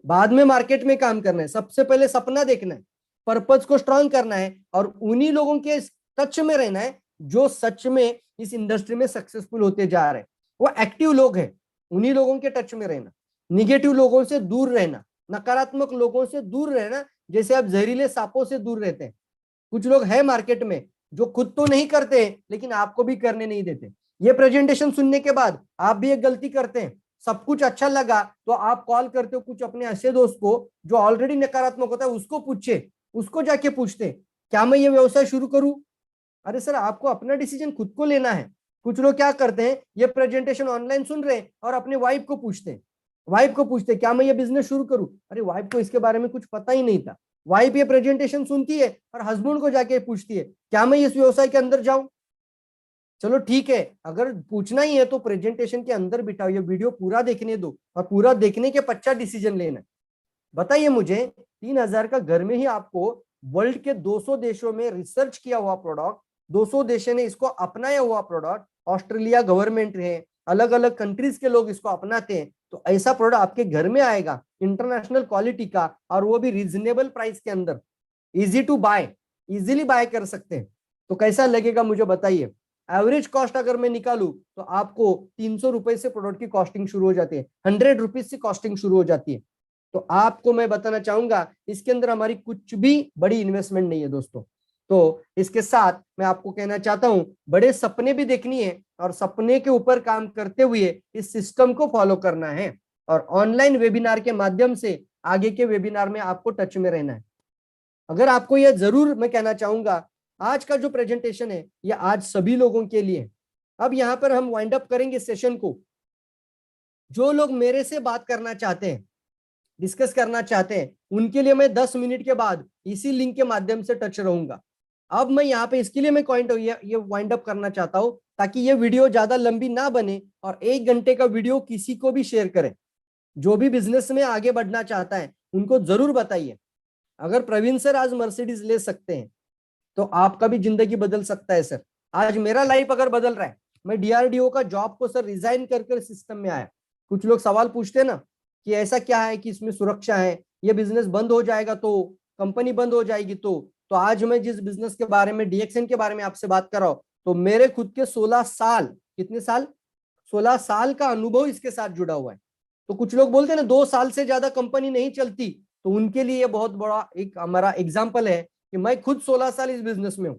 बाद में मार्केट में काम करना है, सबसे पहले सपना देखना है। पर्पज को स्ट्रांग करना है और उन्हीं लोगों के टच में रहना है जो सच में इस इंडस्ट्री में सक्सेसफुल होते जा रहे हैं। वो एक्टिव लोग हैं, उन्हीं लोगों के टच में रहना, निगेटिव लोगों से दूर रहना, नकारात्मक लोगों से दूर रहना, जैसे आप जहरीले सांपों से दूर रहते हैं। कुछ लोग हैं मार्केट में जो खुद तो नहीं करते लेकिन आपको भी करने नहीं देते। ये प्रेजेंटेशन सुनने के बाद आप भी एक गलती करते हैं, सब कुछ अच्छा लगा तो आप कॉल करते हो कुछ अपने ऐसे दोस्त को जो ऑलरेडी नकारात्मक होता है, उसको पूछे, उसको जाके पूछते क्या मैं ये व्यवसाय शुरू करूं। अरे सर, आपको अपना डिसीजन खुद को लेना है। कुछ लोग क्या करते हैं, ये प्रेजेंटेशन ऑनलाइन सुन रहे हैं और अपने वाइफ को पूछते हैं, क्या मैं ये बिजनेस शुरू करूं। अरे वाइफ को इसके बारे में कुछ पता ही नहीं था। वाइफ ये प्रेजेंटेशन सुनती है और हस्बैंड को जाके पूछती है क्या मैं इस व्यवसाय के अंदर जाऊं। चलो ठीक है, अगर पूछना ही है तो प्रेजेंटेशन के अंदर बिठाओ, ये वीडियो पूरा देखने दो और पूरा देखने के पश्चात डिसीजन लेना। बताइए मुझे, 3,000 का घर में ही आपको वर्ल्ड के 200 देशों में रिसर्च किया हुआ प्रोडक्ट, 200 देशों ने इसको अपनाया हुआ प्रोडक्ट, ऑस्ट्रेलिया गवर्नमेंट है, अलग अलग कंट्रीज के लोग इसको अपनाते हैं, तो ऐसा प्रोडक्ट आपके घर में आएगा इंटरनेशनल क्वालिटी का, और वो भी रीजनेबल प्राइस के अंदर, easy to buy, easily buy कर सकते हैं। तो कैसा लगेगा मुझे बताइए। एवरेज कॉस्ट अगर मैं निकालूं तो आपको 300 रुपए से प्रोडक्ट की कॉस्टिंग शुरू हो जाती है, 100 रुपीज से कॉस्टिंग शुरू हो जाती है। तो आपको मैं बताना चाहूंगा इसके अंदर हमारी कुछ भी बड़ी इन्वेस्टमेंट नहीं है दोस्तों। तो इसके साथ मैं आपको कहना चाहता हूं, बड़े सपने भी देखनी है और सपने के ऊपर काम करते हुए इस सिस्टम को फॉलो करना है, और ऑनलाइन वेबिनार के माध्यम से आगे के वेबिनार में आपको टच में रहना है। अगर आपको यह जरूर मैं कहना चाहूंगा, आज का जो प्रेजेंटेशन है ये आज सभी लोगों के लिए। अब यहां पर हम वाइंड अप करेंगे सेशन को। जो लोग मेरे से बात करना चाहते हैं, डिस्कस करना चाहते हैं, उनके लिए मैं 10 मिनट के बाद इसी लिंक के माध्यम से टच रहूंगा। अब मैं यहाँ पे इसके लिए मैं ये वाइंड अप करना चाहता हूं ताकि ये वीडियो ज्यादा लंबी ना बने, और 1 घंटे का वीडियो किसी को भी शेयर करें। जो भी बिजनेस में आगे बढ़ना चाहता है उनको जरूर बताइए, अगर प्रवीण सर आज मर्सिडीज ले सकते हैं तो आपका भी जिंदगी बदल सकता है सर। आज मेरा लाइफ अगर बदल रहा है, मैं डीआरडीओ का जॉब को सर रिजाइन कर सिस्टम में आया। कुछ लोग सवाल पूछते हैं ना कि ऐसा क्या है कि इसमें सुरक्षा है, ये बिजनेस बंद हो जाएगा तो, कंपनी बंद हो जाएगी तो आज मैं जिस बिजनेस के बारे में, डीएक्सएन के बारे में आपसे बात कर रहा हूं, तो मेरे खुद के 16 साल, कितने साल, 16 साल का अनुभव इसके साथ जुड़ा हुआ है। तो कुछ लोग बोलते हैं ना 2 साल से ज्यादा कंपनी नहीं चलती, तो उनके लिए ये बहुत बड़ा एक हमारा एग्जाम्पल है कि मैं खुद 16 साल इस बिजनेस में हूं।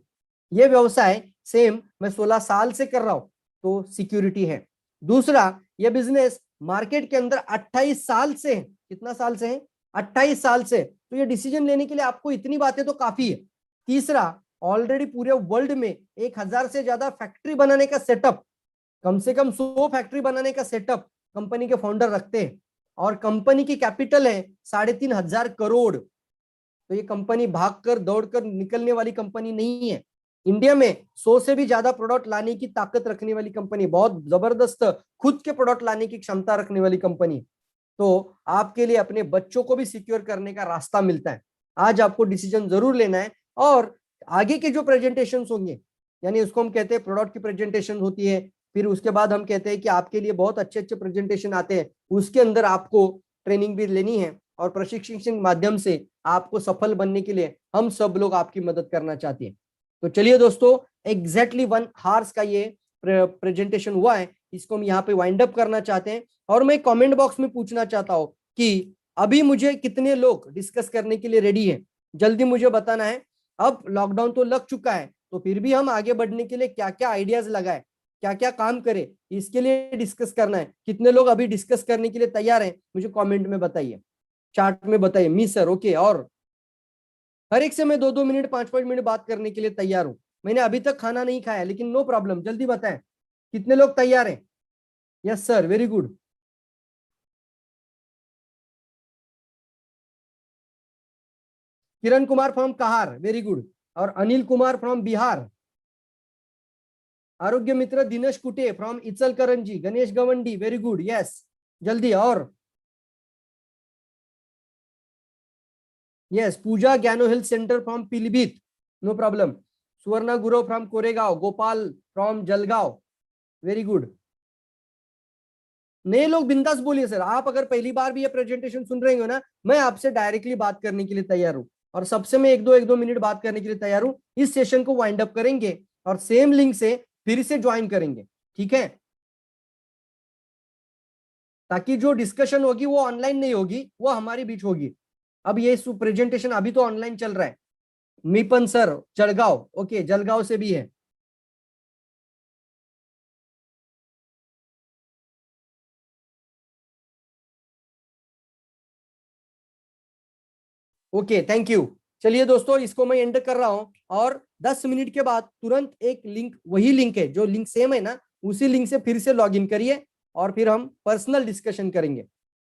ये व्यवसाय सेम मैं 16 साल से कर रहा हूं, तो सिक्योरिटी है। दूसरा, ये बिजनेस मार्केट के अंदर 28 साल से है। कितना साल से है? 28 साल से। तो ये डिसीजन लेने के लिए आपको इतनी बातें तो काफी है। तीसरा, ऑलरेडी पूरे वर्ल्ड में 1000 से ज्यादा फैक्ट्री बनाने का सेटअप, कम से कम 100 फैक्ट्री बनाने का सेटअप कंपनी के फाउंडर रखते हैं, और कंपनी की कैपिटल है 3,500 करोड़। तो ये कंपनी भागकर दौड़कर निकलने वाली कंपनी नहीं है। इंडिया में 100 से भी ज्यादा प्रोडक्ट लाने की ताकत रखने वाली कंपनी, बहुत जबरदस्त खुद के प्रोडक्ट लाने की क्षमता रखने वाली कंपनी। तो आपके लिए अपने बच्चों को भी सिक्योर करने का रास्ता मिलता है। आज आपको डिसीजन जरूर लेना है, और आगे के जो प्रेजेंटेशन होंगे, यानी उसको हम कहते हैं प्रोडक्ट की प्रेजेंटेशन होती है, फिर उसके बाद हम कहते हैं कि आपके लिए बहुत अच्छे अच्छे प्रेजेंटेशन आते हैं, उसके अंदर आपको ट्रेनिंग भी लेनी है, और प्रशिक्षण के माध्यम से आपको सफल बनने के लिए हम सब लोग आपकी मदद करना चाहते हैं। तो चलिए दोस्तों, एग्जैक्टली 1 आवर्स का ये प्रेजेंटेशन हुआ है, इसको हम यहाँ पे वाइंड अप करना चाहते हैं। और मैं कमेंट बॉक्स में पूछना चाहता हूँ कि अभी मुझे कितने लोग डिस्कस करने के लिए रेडी है, जल्दी मुझे बताना है। अब लॉकडाउन तो लग चुका है, तो फिर भी हम आगे बढ़ने के लिए क्या क्या आइडियाज लगाए, क्या क्या काम करें, इसके लिए डिस्कस करना है। कितने लोग अभी डिस्कस करने के लिए तैयार हैं, मुझे कमेंट में बताइए, चार्ट में बताइए। मी सर, ओके। और हर एक से मैं 2-2 मिनट 5-5 मिनट बात करने के लिए तैयार हूं। मैंने अभी तक खाना नहीं खाया, लेकिन नो प्रॉब्लम, जल्दी बताएं कितने लोग तैयार हैं। Yes sir, very good. Kiran Kumar from Kahar, very good. और अनिल कुमार फ्रॉम बिहार। आरोग्य मित्र दिनेश कुटे फ्रॉम इचलकरंजी। गणेश गवंडी, वेरी गुड, यस, जल्दी। और yes, Pooja Gyano health centre from Pilibhit, no problem. Suvarna Guru from Koregaon. Gopal from Jalgaon, very good. नए लोग बिंदास बोलिए सर। आप अगर पहली बार भी ये प्रेजेंटेशन सुन रहे हो ना, मैं आपसे डायरेक्टली बात करने के लिए तैयार हूं, और सबसे मैं एक दो मिनट बात करने के लिए तैयार हूं। इस सेशन को वाइंड अप करेंगे और सेम लिंक से फिर से ज्वाइन करेंगे, ठीक है? ताकि जो डिस्कशन होगी वो ऑनलाइन नहीं होगी, वो हमारे बीच होगी। अब ये प्रेजेंटेशन अभी तो ऑनलाइन चल रहा है। मीपन सर जलगांव, ओके, जलगांव से भी है। Okay, thank you. चलिए दोस्तों, इसको मैं एंड कर रहा हूं और 10 मिनट के बाद तुरंत एक लिंक, वही लिंक है जो लिंक सेम है ना, उसी लिंक से फिर से लॉग इन करिए और फिर हम पर्सनल डिस्कशन करेंगे।